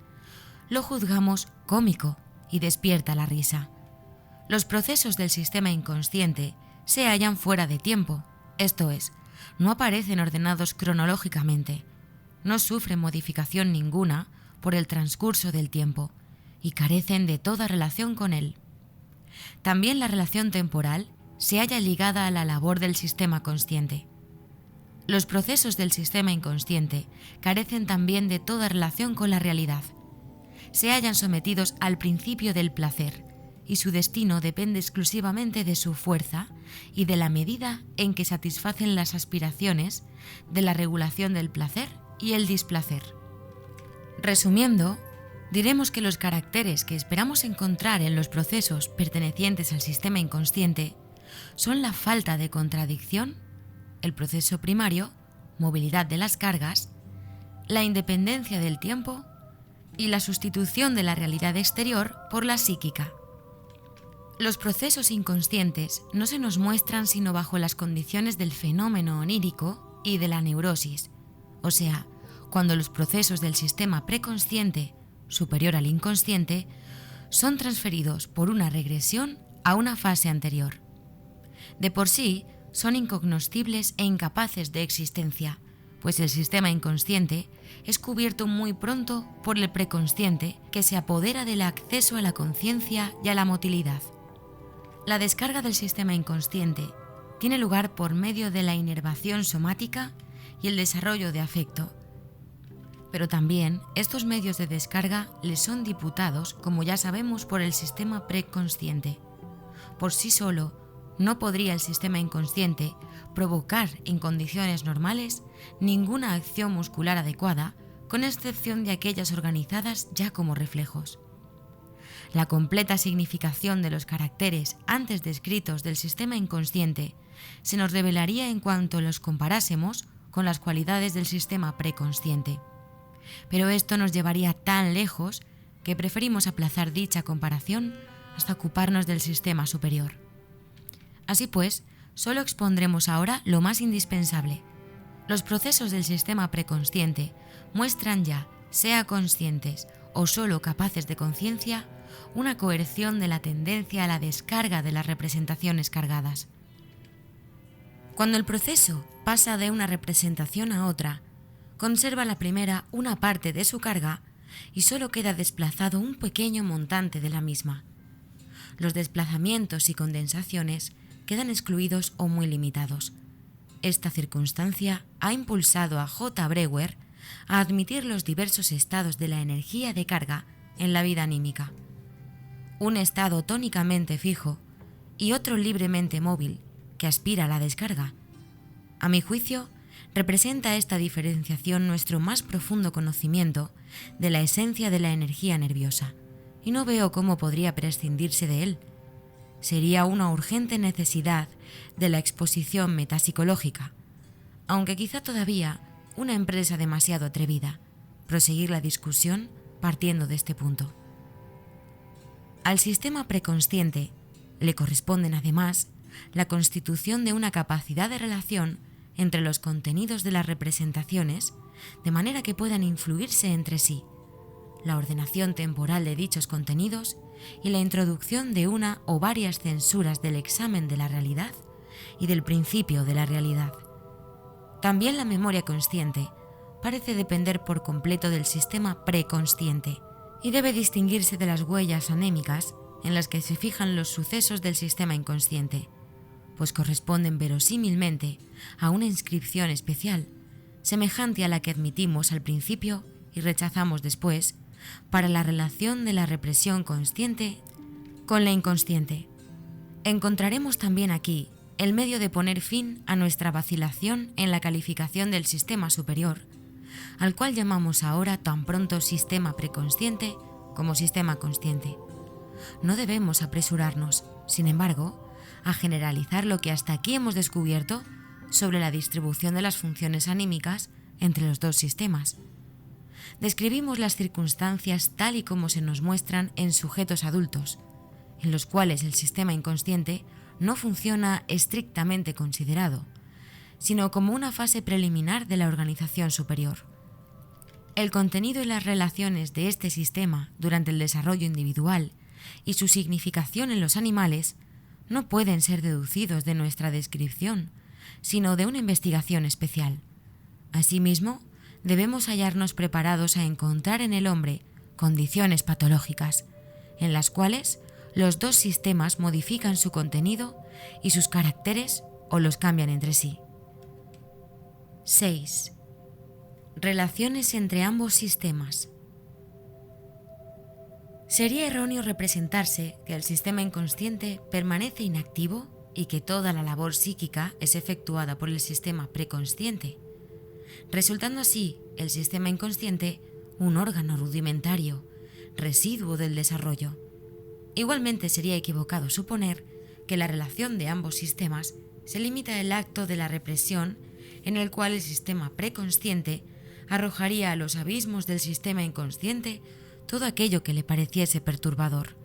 lo juzgamos cómico y despierta la risa. Los procesos del sistema inconsciente se hallan fuera de tiempo, esto es, no aparecen ordenados cronológicamente, no sufren modificación ninguna por el transcurso del tiempo y carecen de toda relación con él. También la relación temporal se halla ligada a la labor del sistema consciente. Los procesos del sistema inconsciente carecen también de toda relación con la realidad. Se hallan sometidos al principio del placer y su destino depende exclusivamente de su fuerza y de la medida en que satisfacen las aspiraciones de la regulación del placer y el displacer. Resumiendo, diremos que los caracteres que esperamos encontrar en los procesos pertenecientes al sistema inconsciente son la falta de contradicción, el proceso primario, movilidad de las cargas, la independencia del tiempo y la sustitución de la realidad exterior por la psíquica. Los procesos inconscientes no se nos muestran sino bajo las condiciones del fenómeno onírico y de la neurosis, o sea, cuando los procesos del sistema preconsciente, superior al inconsciente, son transferidos por una regresión a una fase anterior. De por sí, son incognoscibles e incapaces de existencia, pues el sistema inconsciente es cubierto muy pronto por el preconsciente que se apodera del acceso a la conciencia y a la motilidad. La descarga del sistema inconsciente tiene lugar por medio de la inervación somática y el desarrollo de afecto. Pero también estos medios de descarga les son diputados, como ya sabemos, por el sistema preconsciente. Por sí solo, no podría el sistema inconsciente provocar en condiciones normales ninguna acción muscular adecuada, con excepción de aquellas organizadas ya como reflejos. La completa significación de los caracteres antes descritos del sistema inconsciente se nos revelaría en cuanto los comparásemos con las cualidades del sistema preconsciente. Pero esto nos llevaría tan lejos que preferimos aplazar dicha comparación hasta ocuparnos del sistema superior. Así pues, solo expondremos ahora lo más indispensable. Los procesos del sistema preconsciente muestran ya, sea conscientes o solo capaces de conciencia, una coerción de la tendencia a la descarga de las representaciones cargadas. Cuando el proceso pasa de una representación a otra, conserva la primera una parte de su carga y solo queda desplazado un pequeño montante de la misma. Los desplazamientos y condensaciones quedan excluidos o muy limitados. Esta circunstancia ha impulsado a J. Breuer a admitir los diversos estados de la energía de carga en la vida anímica. Un estado tónicamente fijo y otro libremente móvil que aspira a la descarga. A mi juicio, representa esta diferenciación nuestro más profundo conocimiento de la esencia de la energía nerviosa, y no veo cómo podría prescindirse de él. Sería una urgente necesidad de la exposición metapsicológica, aunque quizá todavía una empresa demasiado atrevida, proseguir la discusión partiendo de este punto. Al sistema preconsciente le corresponden además la constitución de una capacidad de relación entre los contenidos de las representaciones, de manera que puedan influirse entre sí, la ordenación temporal de dichos contenidos y la introducción de una o varias censuras del examen de la realidad y del principio de la realidad. También la memoria consciente parece depender por completo del sistema preconsciente y debe distinguirse de las huellas anémicas en las que se fijan los sucesos del sistema inconsciente, pues corresponden verosímilmente a una inscripción especial, semejante a la que admitimos al principio y rechazamos después, para la relación de la represión consciente con la inconsciente. Encontraremos también aquí el medio de poner fin a nuestra vacilación en la calificación del sistema superior, al cual llamamos ahora tan pronto sistema preconsciente como sistema consciente. No debemos apresurarnos, sin embargo, a generalizar lo que hasta aquí hemos descubierto sobre la distribución de las funciones anímicas entre los dos sistemas. Describimos las circunstancias tal y como se nos muestran en sujetos adultos, en los cuales el sistema inconsciente no funciona estrictamente considerado, sino como una fase preliminar de la organización superior. El contenido y las relaciones de este sistema durante el desarrollo individual y su significación en los animales no pueden ser deducidos de nuestra descripción, sino de una investigación especial. Asimismo, debemos hallarnos preparados a encontrar en el hombre condiciones patológicas, en las cuales los dos sistemas modifican su contenido y sus caracteres o los cambian entre sí. 6. Relaciones entre ambos sistemas. Sería erróneo representarse que el sistema inconsciente permanece inactivo y que toda la labor psíquica es efectuada por el sistema preconsciente, resultando así el sistema inconsciente un órgano rudimentario, residuo del desarrollo. Igualmente sería equivocado suponer que la relación de ambos sistemas se limita al acto de la represión, en el cual el sistema preconsciente arrojaría a los abismos del sistema inconsciente todo aquello que le pareciese perturbador.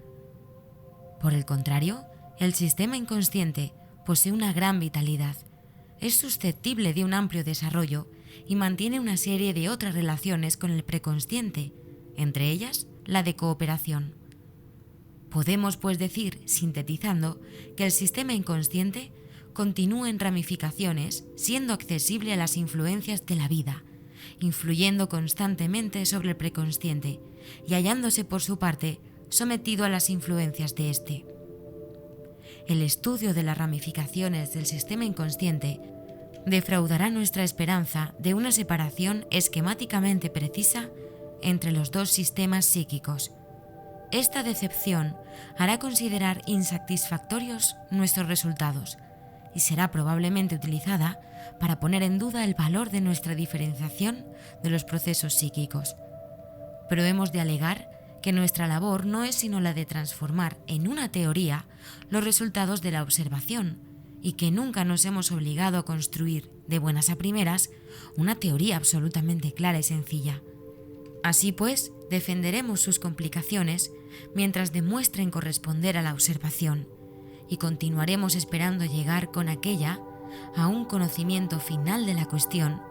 Por el contrario, el sistema inconsciente posee una gran vitalidad, es susceptible de un amplio desarrollo y mantiene una serie de otras relaciones con el preconsciente, entre ellas la de cooperación. Podemos, pues, decir, sintetizando, que el sistema inconsciente continúa en ramificaciones, siendo accesible a las influencias de la vida, influyendo constantemente sobre el preconsciente y hallándose por su parte sometido a las influencias de éste. El estudio de las ramificaciones del sistema inconsciente defraudará nuestra esperanza de una separación esquemáticamente precisa entre los dos sistemas psíquicos. Esta decepción hará considerar insatisfactorios nuestros resultados y será probablemente utilizada para poner en duda el valor de nuestra diferenciación de los procesos psíquicos. Pero hemos de alegar que nuestra labor no es sino la de transformar en una teoría los resultados de la observación y que nunca nos hemos obligado a construir, de buenas a primeras, una teoría absolutamente clara y sencilla. Así pues, defenderemos sus complicaciones mientras demuestren corresponder a la observación y continuaremos esperando llegar con aquella a un conocimiento final de la cuestión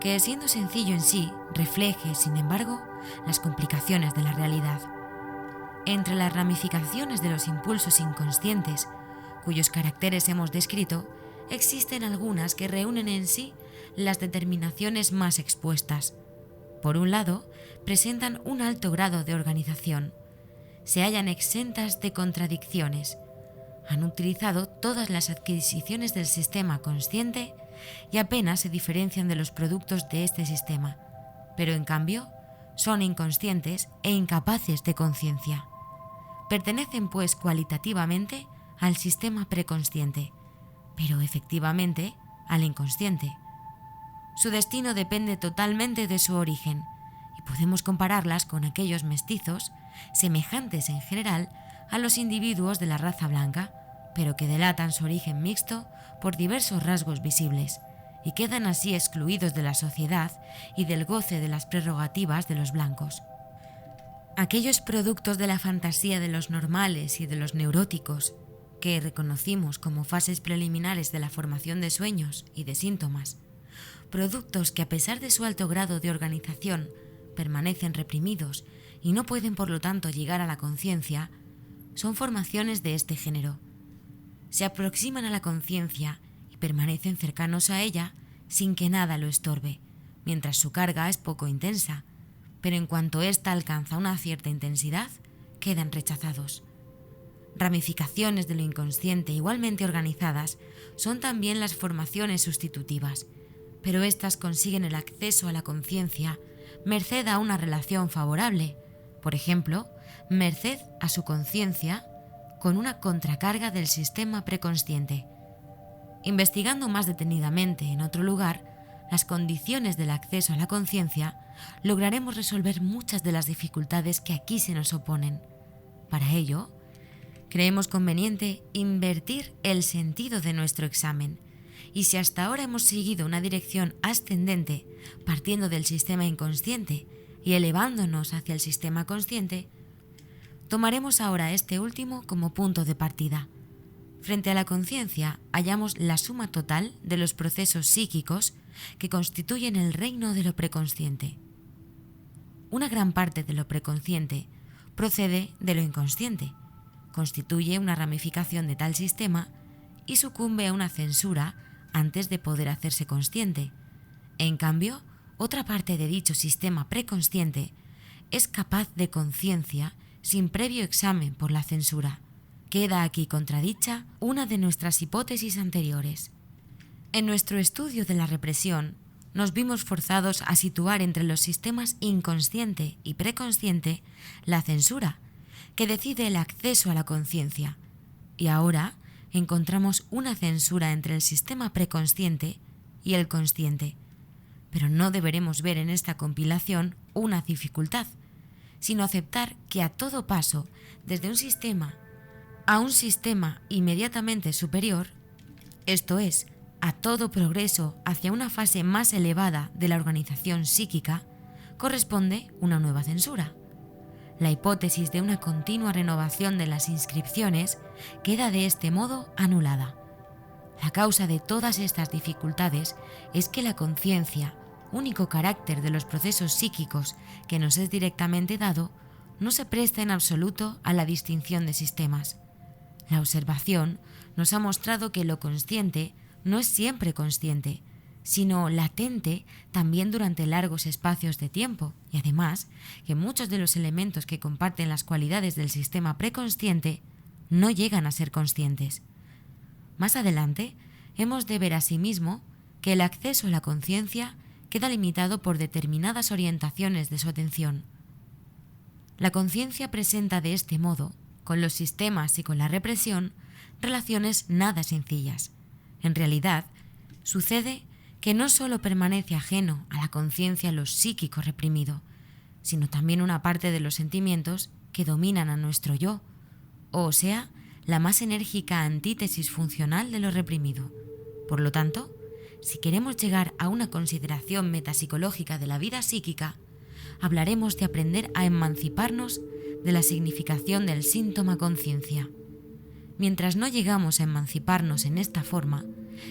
que, siendo sencillo en sí, refleje, sin embargo, las complicaciones de la realidad. Entre las ramificaciones de los impulsos inconscientes, cuyos caracteres hemos descrito, existen algunas que reúnen en sí las determinaciones más expuestas. Por un lado, presentan un alto grado de organización, se hallan exentas de contradicciones, han utilizado todas las adquisiciones del sistema consciente y apenas se diferencian de los productos de este sistema, pero en cambio son inconscientes e incapaces de conciencia. Pertenecen pues cualitativamente al sistema preconsciente, pero efectivamente al inconsciente. Su destino depende totalmente de su origen y podemos compararlas con aquellos mestizos, semejantes en general a los individuos de la raza blanca, pero que delatan su origen mixto por diversos rasgos visibles y quedan así excluidos de la sociedad y del goce de las prerrogativas de los blancos. Aquellos productos de la fantasía de los normales y de los neuróticos, que reconocimos como fases preliminares de la formación de sueños y de síntomas, productos que a pesar de su alto grado de organización permanecen reprimidos y no pueden por lo tanto llegar a la conciencia, son formaciones de este género. Se aproximan a la conciencia y permanecen cercanos a ella sin que nada lo estorbe, mientras su carga es poco intensa, pero en cuanto ésta alcanza una cierta intensidad, quedan rechazados. Ramificaciones de lo inconsciente igualmente organizadas son también las formaciones sustitutivas, pero éstas consiguen el acceso a la conciencia merced a una relación favorable, por ejemplo, merced a su conciencia con una contracarga del sistema preconsciente. Investigando más detenidamente en otro lugar las condiciones del acceso a la conciencia, lograremos resolver muchas de las dificultades que aquí se nos oponen. Para ello, creemos conveniente invertir el sentido de nuestro examen, y si hasta ahora hemos seguido una dirección ascendente partiendo del sistema inconsciente y elevándonos hacia el sistema consciente, tomaremos ahora este último como punto de partida. Frente a la conciencia hallamos la suma total de los procesos psíquicos que constituyen el reino de lo preconsciente. Una gran parte de lo preconsciente procede de lo inconsciente, constituye una ramificación de tal sistema y sucumbe a una censura antes de poder hacerse consciente. En cambio, otra parte de dicho sistema preconsciente es capaz de conciencia sin previo examen por la censura. Queda aquí contradicha una de nuestras hipótesis anteriores. En nuestro estudio de la represión, nos vimos forzados a situar entre los sistemas inconsciente y preconsciente la censura, que decide el acceso a la conciencia, y ahora encontramos una censura entre el sistema preconsciente y el consciente. Pero no deberemos ver en esta compilación una dificultad, sino aceptar que a todo paso, desde un sistema a un sistema inmediatamente superior, esto es, a todo progreso hacia una fase más elevada de la organización psíquica, corresponde una nueva censura. La hipótesis de una continua renovación de las inscripciones queda de este modo anulada. La causa de todas estas dificultades es que la conciencia, único carácter de los procesos psíquicos que nos es directamente dado, no se presta en absoluto a la distinción de sistemas. La observación nos ha mostrado que lo consciente no es siempre consciente, sino latente también durante largos espacios de tiempo, y además que muchos de los elementos que comparten las cualidades del sistema preconsciente no llegan a ser conscientes. Más adelante, hemos de ver asimismo que el acceso a la conciencia queda limitado por determinadas orientaciones de su atención. La conciencia presenta de este modo, con los sistemas y con la represión, relaciones nada sencillas. En realidad, sucede que no solo permanece ajeno a la conciencia lo psíquico reprimido, sino también una parte de los sentimientos que dominan a nuestro yo, o sea, la más enérgica antítesis funcional de lo reprimido. Por lo tanto, si queremos llegar a una consideración metapsicológica de la vida psíquica, hablaremos de aprender a emanciparnos de la significación del síntoma conciencia. Mientras no llegamos a emanciparnos en esta forma,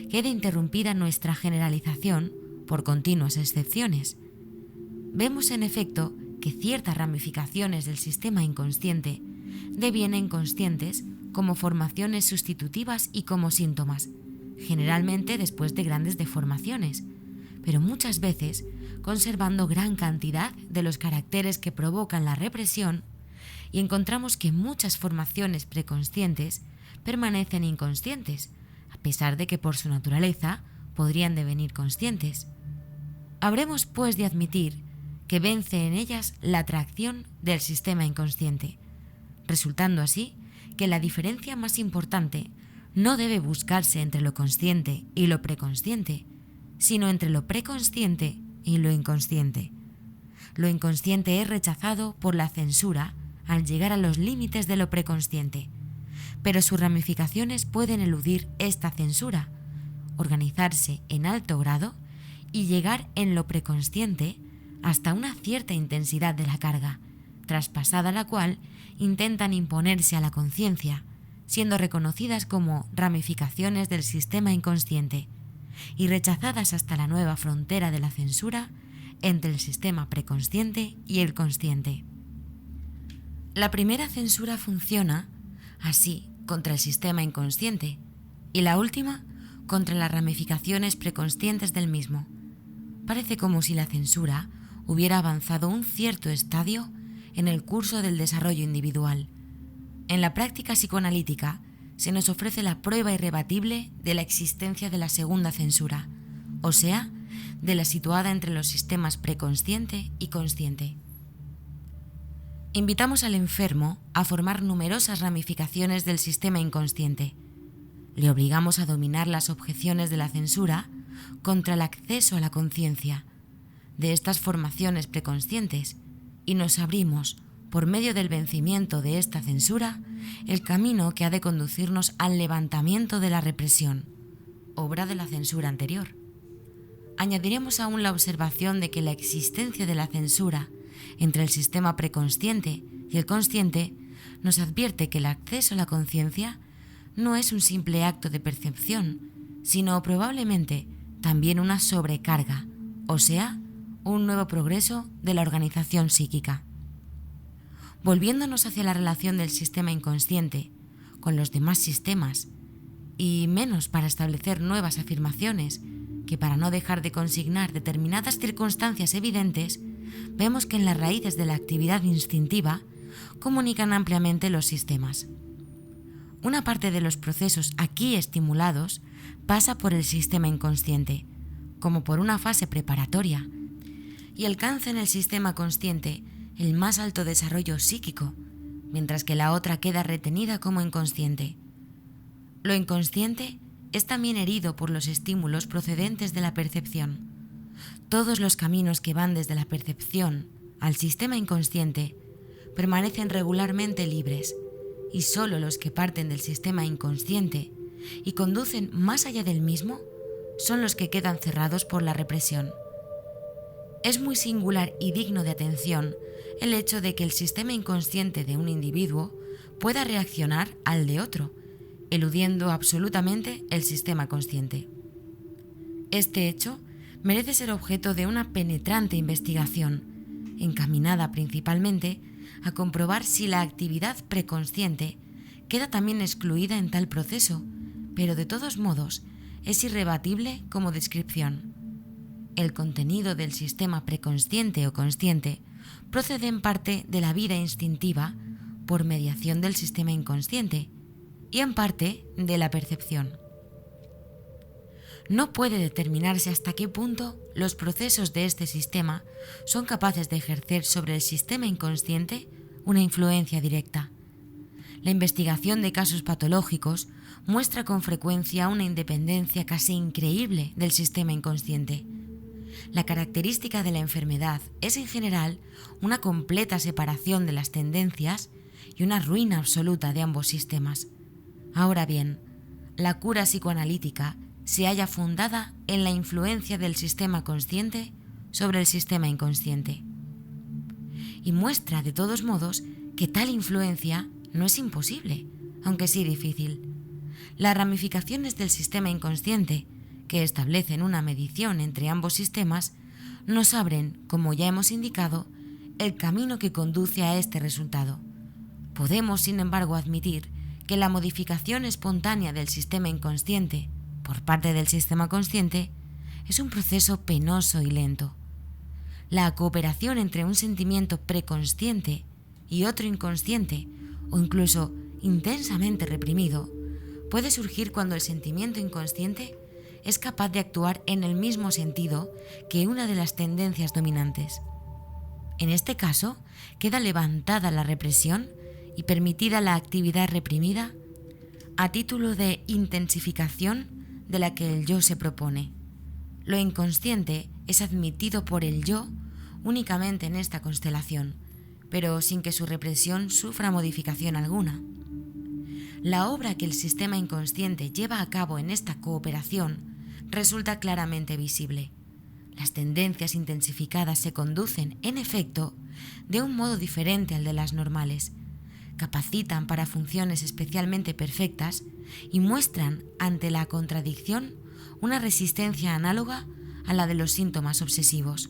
queda interrumpida nuestra generalización por continuas excepciones. Vemos en efecto que ciertas ramificaciones del sistema inconsciente devienen conscientes como formaciones sustitutivas y como síntomas, generalmente después de grandes deformaciones, pero muchas veces conservando gran cantidad de los caracteres que provocan la represión, y encontramos que muchas formaciones preconscientes permanecen inconscientes, a pesar de que por su naturaleza podrían devenir conscientes. Habremos pues de admitir que vence en ellas la atracción del sistema inconsciente, resultando así que la diferencia más importante no debe buscarse entre lo consciente y lo preconsciente, sino entre lo preconsciente y lo inconsciente. Lo inconsciente es rechazado por la censura al llegar a los límites de lo preconsciente, pero sus ramificaciones pueden eludir esta censura, organizarse en alto grado y llegar en lo preconsciente hasta una cierta intensidad de la carga, traspasada la cual intentan imponerse a la conciencia, siendo reconocidas como ramificaciones del sistema inconsciente y rechazadas hasta la nueva frontera de la censura entre el sistema preconsciente y el consciente. La primera censura funciona, así, contra el sistema inconsciente, y la última contra las ramificaciones preconscientes del mismo. Parece como si la censura hubiera avanzado un cierto estadio en el curso del desarrollo individual. En la práctica psicoanalítica se nos ofrece la prueba irrebatible de la existencia de la segunda censura, o sea, de la situada entre los sistemas preconsciente y consciente. Invitamos al enfermo a formar numerosas ramificaciones del sistema inconsciente. Le obligamos a dominar las objeciones de la censura contra el acceso a la conciencia de estas formaciones preconscientes y nos abrimos, por medio del vencimiento de esta censura, el camino que ha de conducirnos al levantamiento de la represión, obra de la censura anterior. Añadiremos aún la observación de que la existencia de la censura entre el sistema preconsciente y el consciente nos advierte que el acceso a la conciencia no es un simple acto de percepción, sino probablemente también una sobrecarga, o sea, un nuevo progreso de la organización psíquica. Volviéndonos hacia la relación del sistema inconsciente con los demás sistemas, y menos para establecer nuevas afirmaciones que para no dejar de consignar determinadas circunstancias evidentes, vemos que en las raíces de la actividad instintiva comunican ampliamente los sistemas. Una parte de los procesos aquí estimulados pasa por el sistema inconsciente, como por una fase preparatoria, y alcanza en el sistema consciente el más alto desarrollo psíquico, mientras que la otra queda retenida como inconsciente. Lo inconsciente es también herido por los estímulos procedentes de la percepción. Todos los caminos que van desde la percepción al sistema inconsciente permanecen regularmente libres, y solo los que parten del sistema inconsciente y conducen más allá del mismo son los que quedan cerrados por la represión. Es muy singular y digno de atención el hecho de que el sistema inconsciente de un individuo pueda reaccionar al de otro, eludiendo absolutamente el sistema consciente. Este hecho merece ser objeto de una penetrante investigación, encaminada principalmente a comprobar si la actividad preconsciente queda también excluida en tal proceso, pero de todos modos es irrebatible como descripción. El contenido del sistema preconsciente o consciente procede en parte de la vida instintiva por mediación del sistema inconsciente y en parte de la percepción. No puede determinarse hasta qué punto los procesos de este sistema son capaces de ejercer sobre el sistema inconsciente una influencia directa. La investigación de casos patológicos muestra con frecuencia una independencia casi increíble del sistema inconsciente. La característica de la enfermedad es en general una completa separación de las tendencias y una ruina absoluta de ambos sistemas. Ahora bien, la cura psicoanalítica se halla fundada en la influencia del sistema consciente sobre el sistema inconsciente. Y muestra de todos modos que tal influencia no es imposible, aunque sí difícil. Las ramificaciones del sistema inconsciente, que establecen una medición entre ambos sistemas, nos abren, como ya hemos indicado, el camino que conduce a este resultado. Podemos, sin embargo, admitir que la modificación espontánea del sistema inconsciente por parte del sistema consciente es un proceso penoso y lento. La cooperación entre un sentimiento preconsciente y otro inconsciente, o incluso intensamente reprimido, puede surgir cuando el sentimiento inconsciente es capaz de actuar en el mismo sentido que una de las tendencias dominantes. En este caso, queda levantada la represión y permitida la actividad reprimida a título de intensificación de la que el yo se propone. Lo inconsciente es admitido por el yo únicamente en esta constelación, pero sin que su represión sufra modificación alguna. La obra que el sistema inconsciente lleva a cabo en esta cooperación resulta claramente visible. Las tendencias intensificadas se conducen, en efecto, de un modo diferente al de las normales, capacitan para funciones especialmente perfectas y muestran ante la contradicción una resistencia análoga a la de los síntomas obsesivos.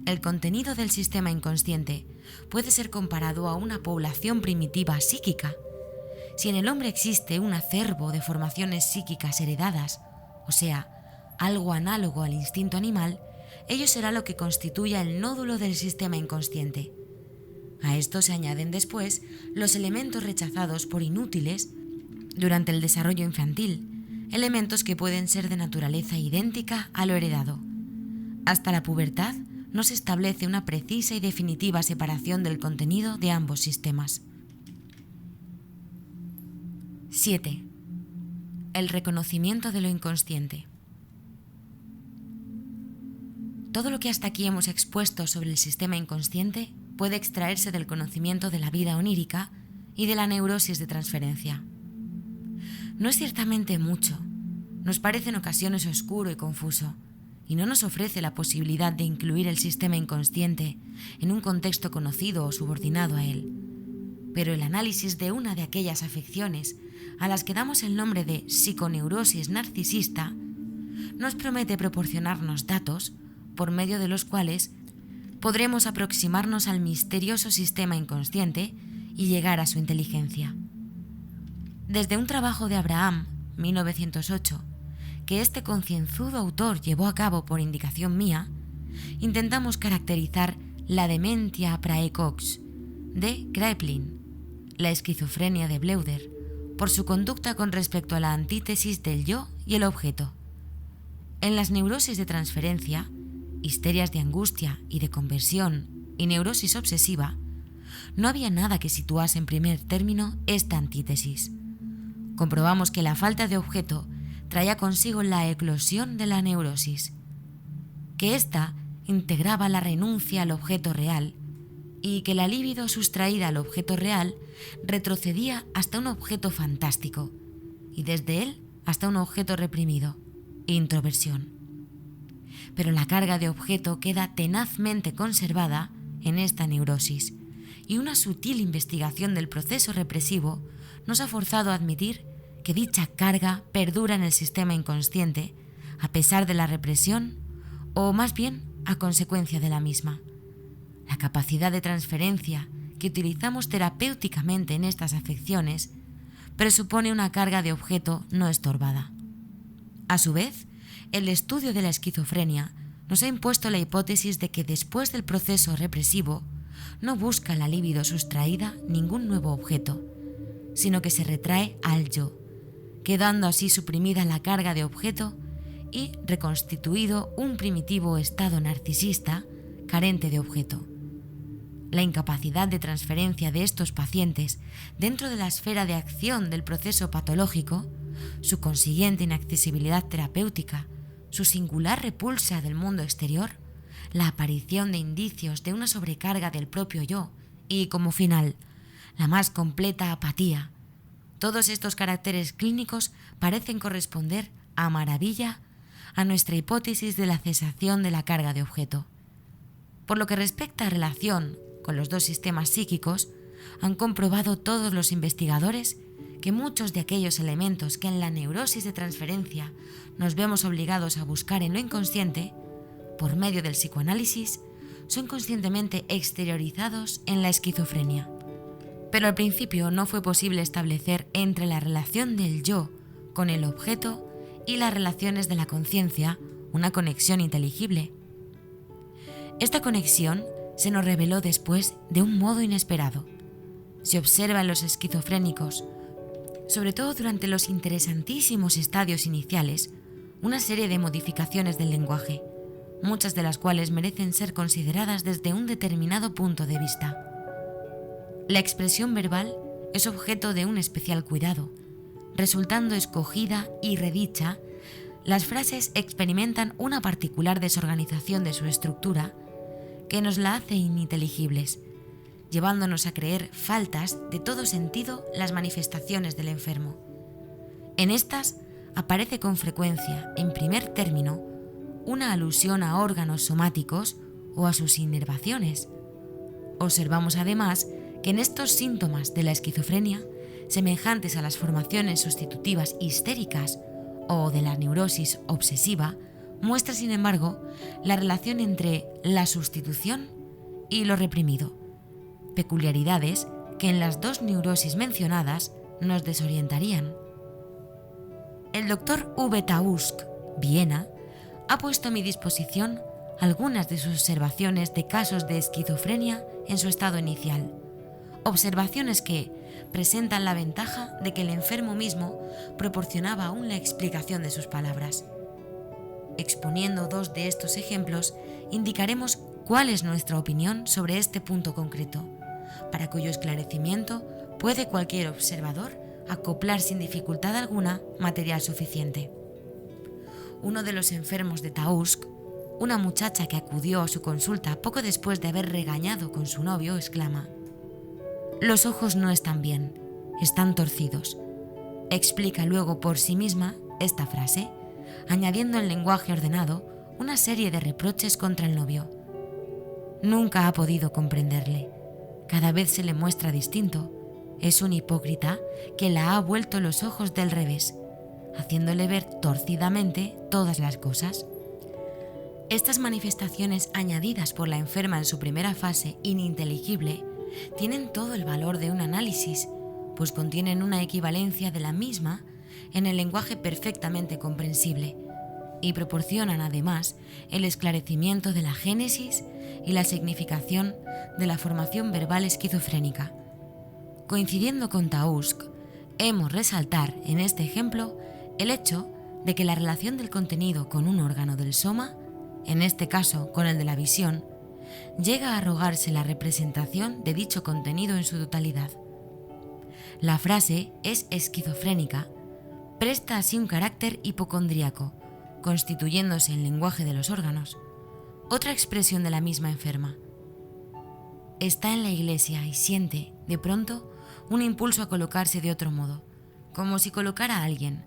El contenido del sistema inconsciente puede ser comparado a una población primitiva psíquica. Si en el hombre existe un acervo de formaciones psíquicas heredadas, o sea, algo análogo al instinto animal, ello será lo que constituya el nódulo del sistema inconsciente. A esto se añaden después los elementos rechazados por inútiles durante el desarrollo infantil, elementos que pueden ser de naturaleza idéntica a lo heredado. Hasta la pubertad no se establece una precisa y definitiva separación del contenido de ambos sistemas. 7. El reconocimiento de lo inconsciente. Todo lo que hasta aquí hemos expuesto sobre el sistema inconsciente puede extraerse del conocimiento de la vida onírica y de la neurosis de transferencia. No es ciertamente mucho, nos parece en ocasiones oscuro y confuso, y no nos ofrece la posibilidad de incluir el sistema inconsciente en un contexto conocido o subordinado a él. Pero el análisis de una de aquellas afecciones a las que damos el nombre de psiconeurosis narcisista nos promete proporcionarnos datos por medio de los cuales podremos aproximarnos al misterioso sistema inconsciente y llegar a su inteligencia. Desde un trabajo de Abraham, 1908, que este concienzudo autor llevó a cabo por indicación mía, intentamos caracterizar la dementia praecox de Kraepelin, la esquizofrenia de Bleuler, por su conducta con respecto a la antítesis del yo y el objeto. En las neurosis de transferencia, histerias de angustia y de conversión y neurosis obsesiva, no había nada que situase en primer término esta antítesis. Comprobamos que la falta de objeto traía consigo la eclosión de la neurosis, que ésta integraba la renuncia al objeto real y que la libido sustraída al objeto real retrocedía hasta un objeto fantástico y desde él hasta un objeto reprimido, introversión. Pero la carga de objeto queda tenazmente conservada en esta neurosis y una sutil investigación del proceso represivo nos ha forzado a admitir que dicha carga perdura en el sistema inconsciente a pesar de la represión o más bien a consecuencia de la misma. La capacidad de transferencia que utilizamos terapéuticamente en estas afecciones presupone una carga de objeto no estorbada. A su vez, el estudio de la esquizofrenia nos ha impuesto la hipótesis de que después del proceso represivo no busca la libido sustraída ningún nuevo objeto, sino que se retrae al yo, quedando así suprimida la carga de objeto y reconstituido un primitivo estado narcisista carente de objeto. La incapacidad de transferencia de estos pacientes dentro de la esfera de acción del proceso patológico, su consiguiente inaccesibilidad terapéutica, su singular repulsa del mundo exterior, la aparición de indicios de una sobrecarga del propio yo y, como final, la más completa apatía. Todos estos caracteres clínicos parecen corresponder a maravilla a nuestra hipótesis de la cesación de la carga de objeto. Por lo que respecta a relación con los dos sistemas psíquicos, han comprobado todos los investigadores que muchos de aquellos elementos que en la neurosis de transferencia nos vemos obligados a buscar en lo inconsciente, por medio del psicoanálisis, son conscientemente exteriorizados en la esquizofrenia. Pero al principio no fue posible establecer entre la relación del yo con el objeto y las relaciones de la conciencia una conexión inteligible. Esta conexión se nos reveló después de un modo inesperado. Se observa en los esquizofrénicos, sobre todo durante los interesantísimos estadios iniciales, una serie de modificaciones del lenguaje, muchas de las cuales merecen ser consideradas desde un determinado punto de vista. La expresión verbal es objeto de un especial cuidado, resultando escogida y redicha, las frases experimentan una particular desorganización de su estructura que nos la hace ininteligibles, llevándonos a creer faltas de todo sentido las manifestaciones del enfermo. En estas aparece con frecuencia, en primer término, una alusión a órganos somáticos o a sus inervaciones. Observamos además que en estos síntomas de la esquizofrenia, semejantes a las formaciones sustitutivas histéricas o de la neurosis obsesiva, muestra, sin embargo, la relación entre la sustitución y lo reprimido, peculiaridades que en las dos neurosis mencionadas nos desorientarían. El Dr. V. Tausk, Viena, ha puesto a mi disposición algunas de sus observaciones de casos de esquizofrenia en su estado inicial, observaciones que presentan la ventaja de que el enfermo mismo proporcionaba aún la explicación de sus palabras. Exponiendo dos de estos ejemplos, indicaremos cuál es nuestra opinión sobre este punto concreto, para cuyo esclarecimiento puede cualquier observador acoplar sin dificultad alguna material suficiente. Uno de los enfermos de Tausk, una muchacha que acudió a su consulta poco después de haber regañado con su novio, exclama: «Los ojos no están bien, están torcidos». Explica luego por sí misma esta frase, añadiendo en lenguaje ordenado una serie de reproches contra el novio. Nunca ha podido comprenderle. Cada vez se le muestra distinto. Es un hipócrita que la ha vuelto los ojos del revés, haciéndole ver torcidamente todas las cosas. Estas manifestaciones añadidas por la enferma en su primera fase ininteligible tienen todo el valor de un análisis, pues contienen una equivalencia de la misma en el lenguaje perfectamente comprensible y proporcionan además el esclarecimiento de la génesis y la significación de la formación verbal esquizofrénica. Coincidiendo con Tausk, hemos resaltar en este ejemplo el hecho de que la relación del contenido con un órgano del soma, en este caso con el de la visión, llega a rogarse la representación de dicho contenido en su totalidad. La frase es esquizofrénica, presta así un carácter hipocondríaco, constituyéndose en lenguaje de los órganos, otra expresión de la misma enferma. está en la iglesia y siente, de pronto, un impulso a colocarse de otro modo, como si colocara a alguien,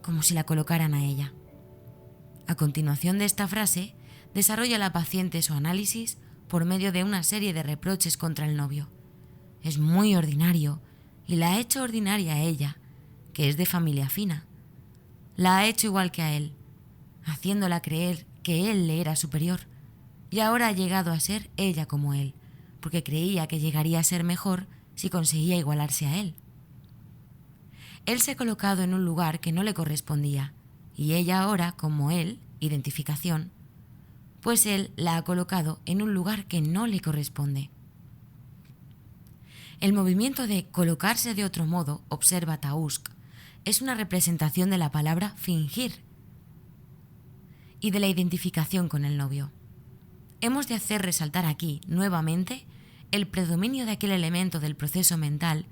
como si la colocaran a ella. A continuación de esta frase, desarrolla la paciente su análisis por medio de una serie de reproches contra el novio. Es muy ordinario y la ha hecho ordinaria a ella, que es de familia fina. La ha hecho igual que a él, haciéndola creer que él le era superior, y ahora ha llegado a ser ella como él, porque creía que llegaría a ser mejor si conseguía igualarse a él. Él se ha colocado en un lugar que no le correspondía, y ella ahora, como él, identificación, pues él la ha colocado en un lugar que no le corresponde. El movimiento de colocarse de otro modo, observa Tausk, es una representación de la palabra fingir y de la identificación con el novio. Hemos de hacer resaltar aquí, nuevamente, el predominio de aquel elemento del proceso mental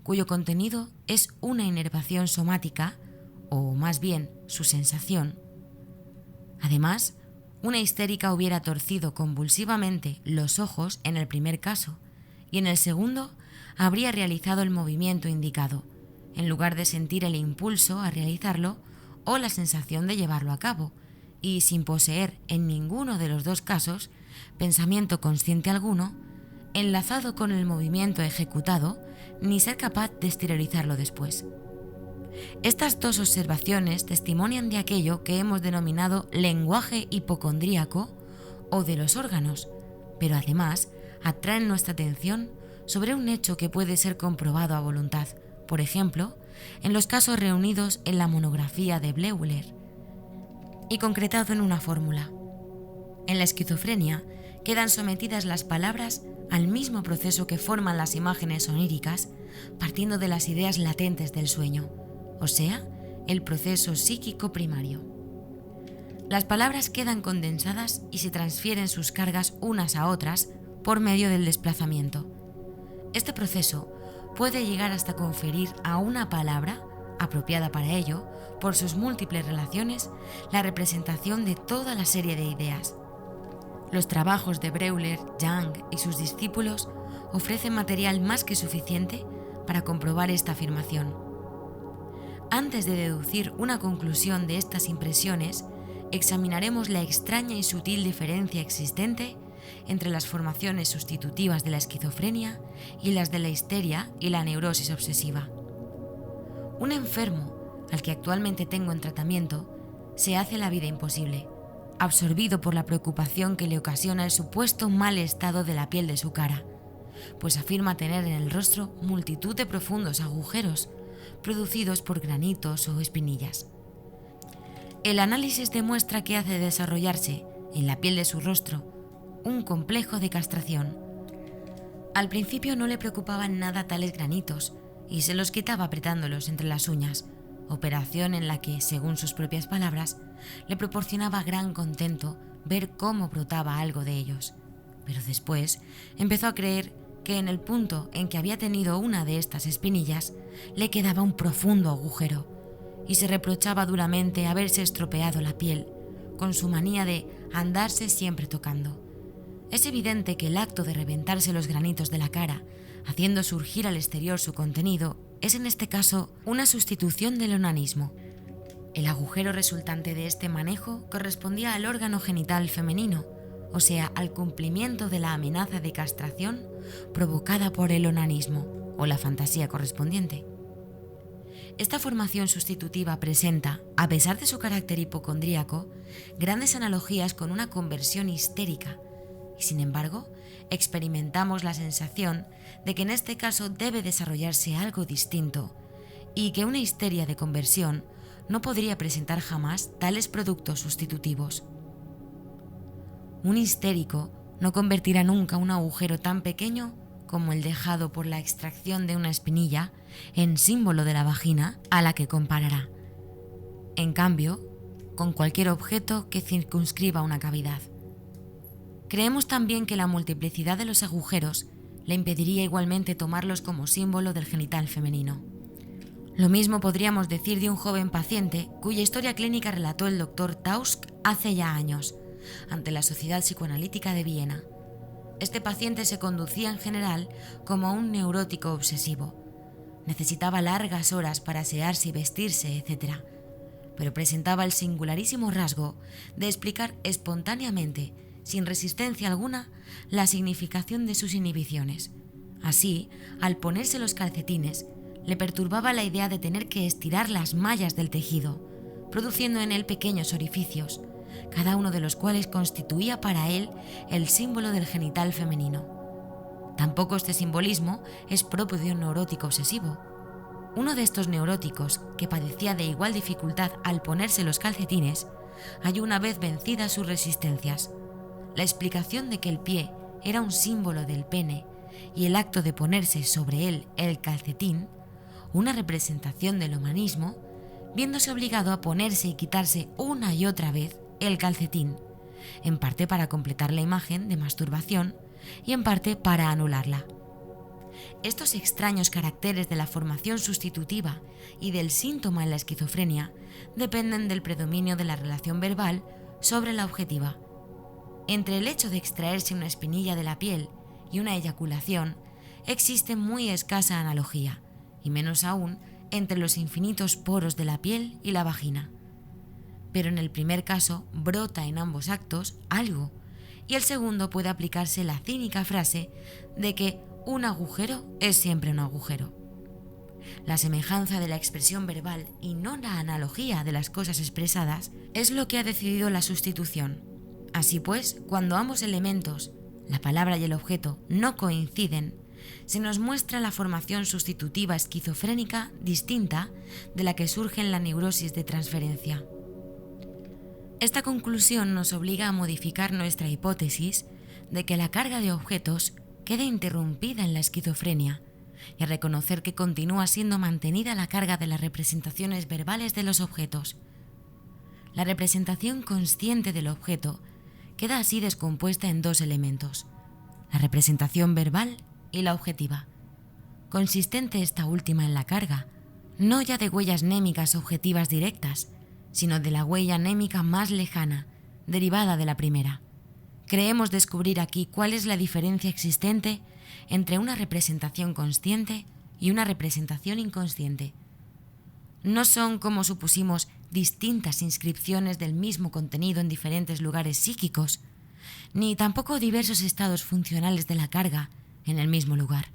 cuyo contenido es una inervación somática, o más bien su sensación. Además, una histérica hubiera torcido convulsivamente los ojos en el primer caso, y en el segundo habría realizado el movimiento indicado, en lugar de sentir el impulso a realizarlo o la sensación de llevarlo a cabo, y sin poseer en ninguno de los dos casos pensamiento consciente alguno, enlazado con el movimiento ejecutado, ni ser capaz de exteriorizarlo después. Estas dos observaciones testimonian de aquello que hemos denominado lenguaje hipocondríaco o de los órganos, pero además atraen nuestra atención sobre un hecho que puede ser comprobado a voluntad, por ejemplo, en los casos reunidos en la monografía de Bleuler y concretado en una fórmula. En la esquizofrenia quedan sometidas las palabras al mismo proceso que forman las imágenes oníricas, partiendo de las ideas latentes del sueño, o sea, el proceso psíquico primario. Las palabras quedan condensadas y se transfieren sus cargas unas a otras por medio del desplazamiento. Este proceso puede llegar hasta conferir a una palabra, apropiada para ello, por sus múltiples relaciones, la representación de toda la serie de ideas. Los trabajos de Breuer, Jung y sus discípulos ofrecen material más que suficiente para comprobar esta afirmación. Antes de deducir una conclusión de estas impresiones, examinaremos la extraña y sutil diferencia existente entre las formaciones sustitutivas de la esquizofrenia y las de la histeria y la neurosis obsesiva. Un enfermo, al que actualmente tengo en tratamiento, se hace la vida imposible, absorbido por la preocupación que le ocasiona el supuesto mal estado de la piel de su cara, pues afirma tener en el rostro multitud de profundos agujeros producidos por granitos o espinillas. El análisis demuestra que hace desarrollarse en la piel de su rostro un complejo de castración. Al principio no le preocupaban nada tales granitos y se los quitaba apretándolos entre las uñas, operación en la que, según sus propias palabras, le proporcionaba gran contento ver cómo brotaba algo de ellos. Pero después empezó a creer que en el punto en que había tenido una de estas espinillas le quedaba un profundo agujero y se reprochaba duramente haberse estropeado la piel con su manía de andarse siempre tocando. Es evidente que el acto de reventarse los granitos de la cara, haciendo surgir al exterior su contenido, es en este caso una sustitución del onanismo. El agujero resultante de este manejo correspondía al órgano genital femenino, o sea, al cumplimiento de la amenaza de castración provocada por el onanismo o la fantasía correspondiente. Esta formación sustitutiva presenta, a pesar de su carácter hipocondríaco, grandes analogías con una conversión histérica, y sin embargo, experimentamos la sensación de que en este caso debe desarrollarse algo distinto y que una histeria de conversión no podría presentar jamás tales productos sustitutivos. Un histérico no convertirá nunca un agujero tan pequeño como el dejado por la extracción de una espinilla en símbolo de la vagina a la que comparará. En cambio, con cualquier objeto que circunscriba una cavidad. Creemos también que la multiplicidad de los agujeros le impediría igualmente tomarlos como símbolo del genital femenino. Lo mismo podríamos decir de un joven paciente cuya historia clínica relató el doctor Tausk hace ya años, ante la Sociedad Psicoanalítica de Viena. Este paciente se conducía en general como un neurótico obsesivo. Necesitaba largas horas para asearse y vestirse, etc., pero presentaba el singularísimo rasgo de explicar espontáneamente, sin resistencia alguna, la significación de sus inhibiciones. Así, al ponerse los calcetines, le perturbaba la idea de tener que estirar las mallas del tejido, produciendo en él pequeños orificios, cada uno de los cuales constituía para él el símbolo del genital femenino. Tampoco este simbolismo es propio de un neurótico obsesivo. Uno de estos neuróticos, que padecía de igual dificultad al ponerse los calcetines, halló una vez vencidas sus resistencias. La explicación de que el pie era un símbolo del pene y el acto de ponerse sobre él el calcetín, una representación del humanismo, viéndose obligado a ponerse y quitarse una y otra vez el calcetín, en parte para completar la imagen de masturbación y en parte para anularla. Estos extraños caracteres de la formación sustitutiva y del síntoma en la esquizofrenia dependen del predominio de la relación verbal sobre la objetiva. Entre el hecho de extraerse una espinilla de la piel y una eyaculación existe muy escasa analogía, y menos aún entre los infinitos poros de la piel y la vagina. Pero en el primer caso brota en ambos actos algo, y el segundo puede aplicarse la cínica frase de que un agujero es siempre un agujero. La semejanza de la expresión verbal y no la analogía de las cosas expresadas es lo que ha decidido la sustitución. Así pues, cuando ambos elementos, la palabra y el objeto, no coinciden, se nos muestra la formación sustitutiva esquizofrénica distinta de la que surge en la neurosis de transferencia. Esta conclusión nos obliga a modificar nuestra hipótesis de que la carga de objetos queda interrumpida en la esquizofrenia y a reconocer que continúa siendo mantenida la carga de las representaciones verbales de los objetos. La representación consciente del objeto queda así descompuesta en dos elementos, la representación verbal y la objetiva, consistente esta última en la carga, no ya de huellas némicas objetivas directas, sino de la huella némica más lejana, derivada de la primera. Creemos descubrir aquí cuál es la diferencia existente entre una representación consciente y una representación inconsciente. No son, como supusimos, distintas inscripciones del mismo contenido en diferentes lugares psíquicos, ni tampoco diversos estados funcionales de la carga en el mismo lugar.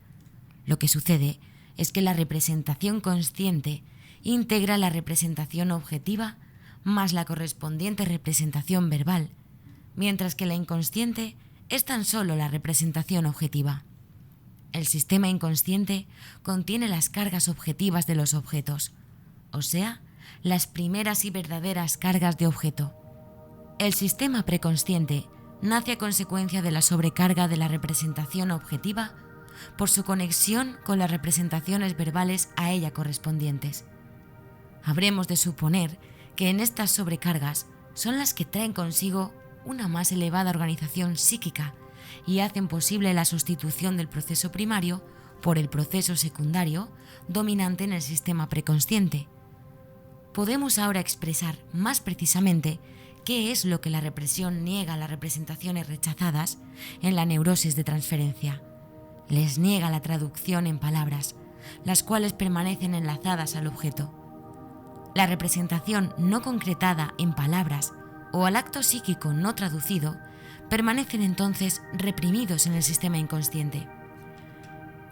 Lo que sucede es que la representación consciente integra la representación objetiva más la correspondiente representación verbal, mientras que la inconsciente es tan solo la representación objetiva. El sistema inconsciente contiene las cargas objetivas de los objetos, o sea, las primeras y verdaderas cargas de objeto. El sistema preconsciente nace a consecuencia de la sobrecarga de la representación objetiva por su conexión con las representaciones verbales a ella correspondientes. Habremos de suponer que en estas sobrecargas son las que traen consigo una más elevada organización psíquica y hacen posible la sustitución del proceso primario por el proceso secundario dominante en el sistema preconsciente. Podemos ahora expresar más precisamente qué es lo que la represión niega a las representaciones rechazadas en la neurosis de transferencia. Les niega la traducción en palabras, las cuales permanecen enlazadas al objeto. La representación no concretada en palabras o al acto psíquico no traducido permanecen entonces reprimidos en el sistema inconsciente.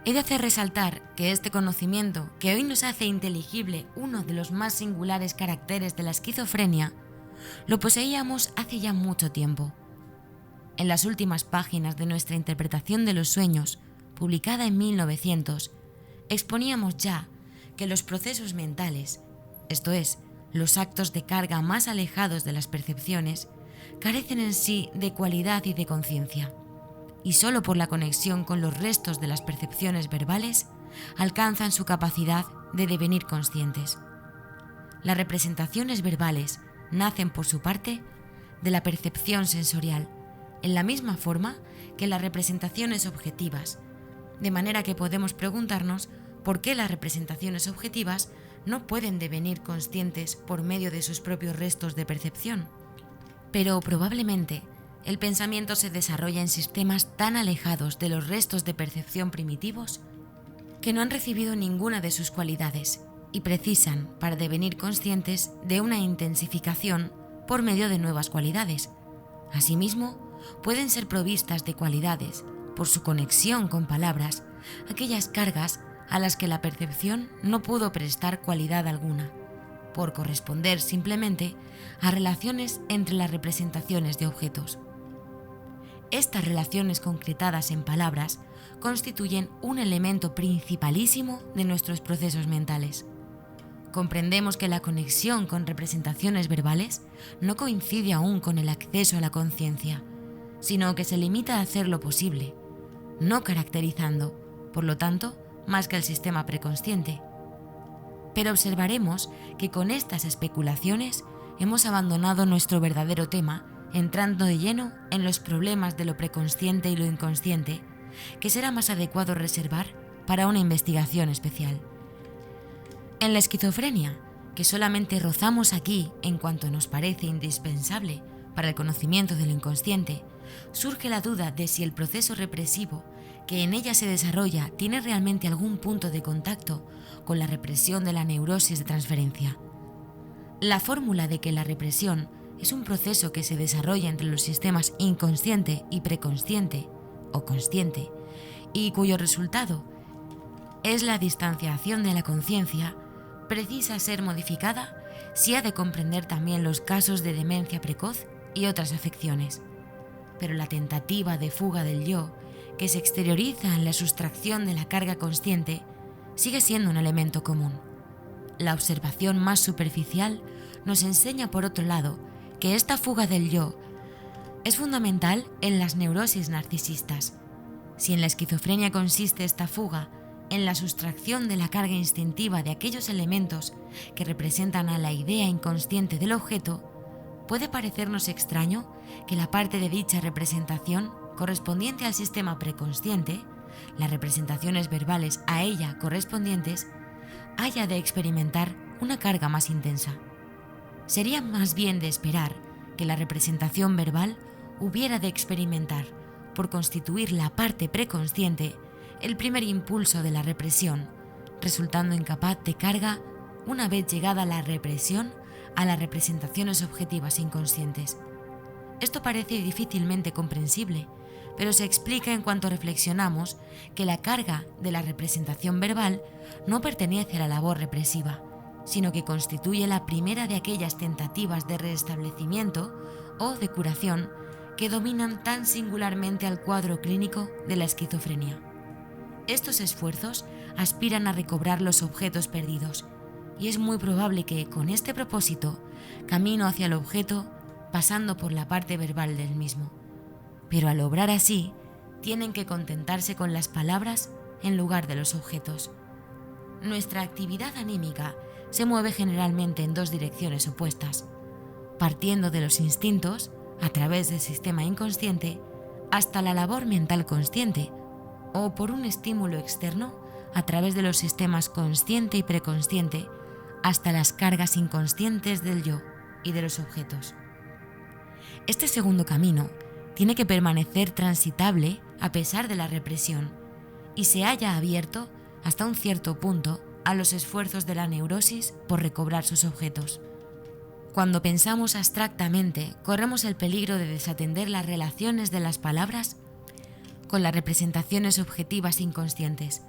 He de hacer resaltar que este conocimiento, que hoy nos hace inteligible uno de los más singulares caracteres de la esquizofrenia, lo poseíamos hace ya mucho tiempo. En las últimas páginas de nuestra interpretación de los sueños, publicada en 1900, exponíamos ya que los procesos mentales, esto es, los actos de carga más alejados de las percepciones, carecen en sí de cualidad y de conciencia, y solo por la conexión con los restos de las percepciones verbales alcanzan su capacidad de devenir conscientes. Las representaciones verbales nacen, por su parte, de la percepción sensorial, en la misma forma que las representaciones objetivas, de manera que podemos preguntarnos por qué las representaciones objetivas no pueden devenir conscientes por medio de sus propios restos de percepción. Pero probablemente el pensamiento se desarrolla en sistemas tan alejados de los restos de percepción primitivos que no han recibido ninguna de sus cualidades y precisan, para devenir conscientes, de una intensificación por medio de nuevas cualidades. Asimismo, pueden ser provistas de cualidades, por su conexión con palabras, aquellas cargas a las que la percepción no pudo prestar cualidad alguna, por corresponder simplemente a relaciones entre las representaciones de objetos. Estas relaciones concretadas en palabras constituyen un elemento principalísimo de nuestros procesos mentales. Comprendemos que la conexión con representaciones verbales no coincide aún con el acceso a la conciencia, sino que se limita a hacer lo posible, no caracterizando, por lo tanto, más que el sistema preconsciente. Pero observaremos que con estas especulaciones hemos abandonado nuestro verdadero tema, entrando de lleno en los problemas de lo preconsciente y lo inconsciente, que será más adecuado reservar para una investigación especial. En la esquizofrenia, que solamente rozamos aquí en cuanto nos parece indispensable para el conocimiento de lo inconsciente, surge la duda de si el proceso represivo que en ella se desarrolla tiene realmente algún punto de contacto con la represión de la neurosis de transferencia. La fórmula de que la represión es un proceso que se desarrolla entre los sistemas inconsciente y preconsciente o consciente, y cuyo resultado es la distanciación de la conciencia, precisa ser modificada si ha de comprender también los casos de demencia precoz y otras afecciones. Pero la tentativa de fuga del yo, que se exterioriza en la sustracción de la carga consciente, sigue siendo un elemento común. La observación más superficial nos enseña, por otro lado, que esta fuga del yo es fundamental en las neurosis narcisistas. Si en la esquizofrenia consiste esta fuga en la sustracción de la carga instintiva de aquellos elementos que representan a la idea inconsciente del objeto, puede parecernos extraño que la parte de dicha representación correspondiente al sistema preconsciente, las representaciones verbales a ella correspondientes, haya de experimentar una carga más intensa. Sería más bien de esperar que la representación verbal hubiera de experimentar, por constituir la parte preconsciente, el primer impulso de la represión, resultando incapaz de carga una vez llegada la represión a las representaciones objetivas inconscientes. Esto parece difícilmente comprensible, pero se explica en cuanto reflexionamos que la carga de la representación verbal no pertenece a la labor represiva, sino que constituye la primera de aquellas tentativas de restablecimiento o de curación que dominan tan singularmente al cuadro clínico de la esquizofrenia. Estos esfuerzos aspiran a recobrar los objetos perdidos, y es muy probable que, con este propósito, camino hacia el objeto pasando por la parte verbal del mismo. Pero al obrar así, tienen que contentarse con las palabras en lugar de los objetos. Nuestra actividad anímica se mueve generalmente en dos direcciones opuestas, partiendo de los instintos, a través del sistema inconsciente, hasta la labor mental consciente, o por un estímulo externo, a través de los sistemas consciente y preconsciente, hasta las cargas inconscientes del yo y de los objetos. Este segundo camino tiene que permanecer transitable a pesar de la represión, y se halla abierto hasta un cierto punto a los esfuerzos de la neurosis por recobrar sus objetos. Cuando pensamos abstractamente, corremos el peligro de desatender las relaciones de las palabras con las representaciones objetivas inconscientes,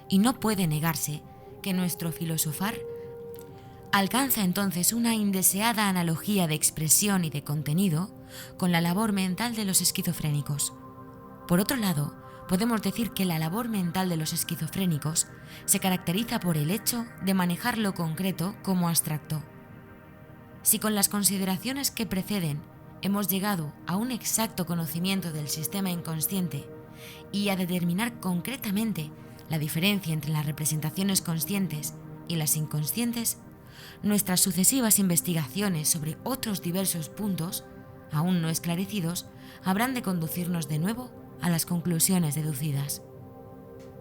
y no puede negarse que nuestro filosofar alcanza entonces una indeseada analogía de expresión y de contenido con la labor mental de los esquizofrénicos. Por otro lado, podemos decir que la labor mental de los esquizofrénicos se caracteriza por el hecho de manejar lo concreto como abstracto. Si con las consideraciones que preceden hemos llegado a un exacto conocimiento del sistema inconsciente y a determinar concretamente la diferencia entre las representaciones conscientes y las inconscientes, nuestras sucesivas investigaciones sobre otros diversos puntos, aún no esclarecidos, habrán de conducirnos de nuevo a las conclusiones deducidas.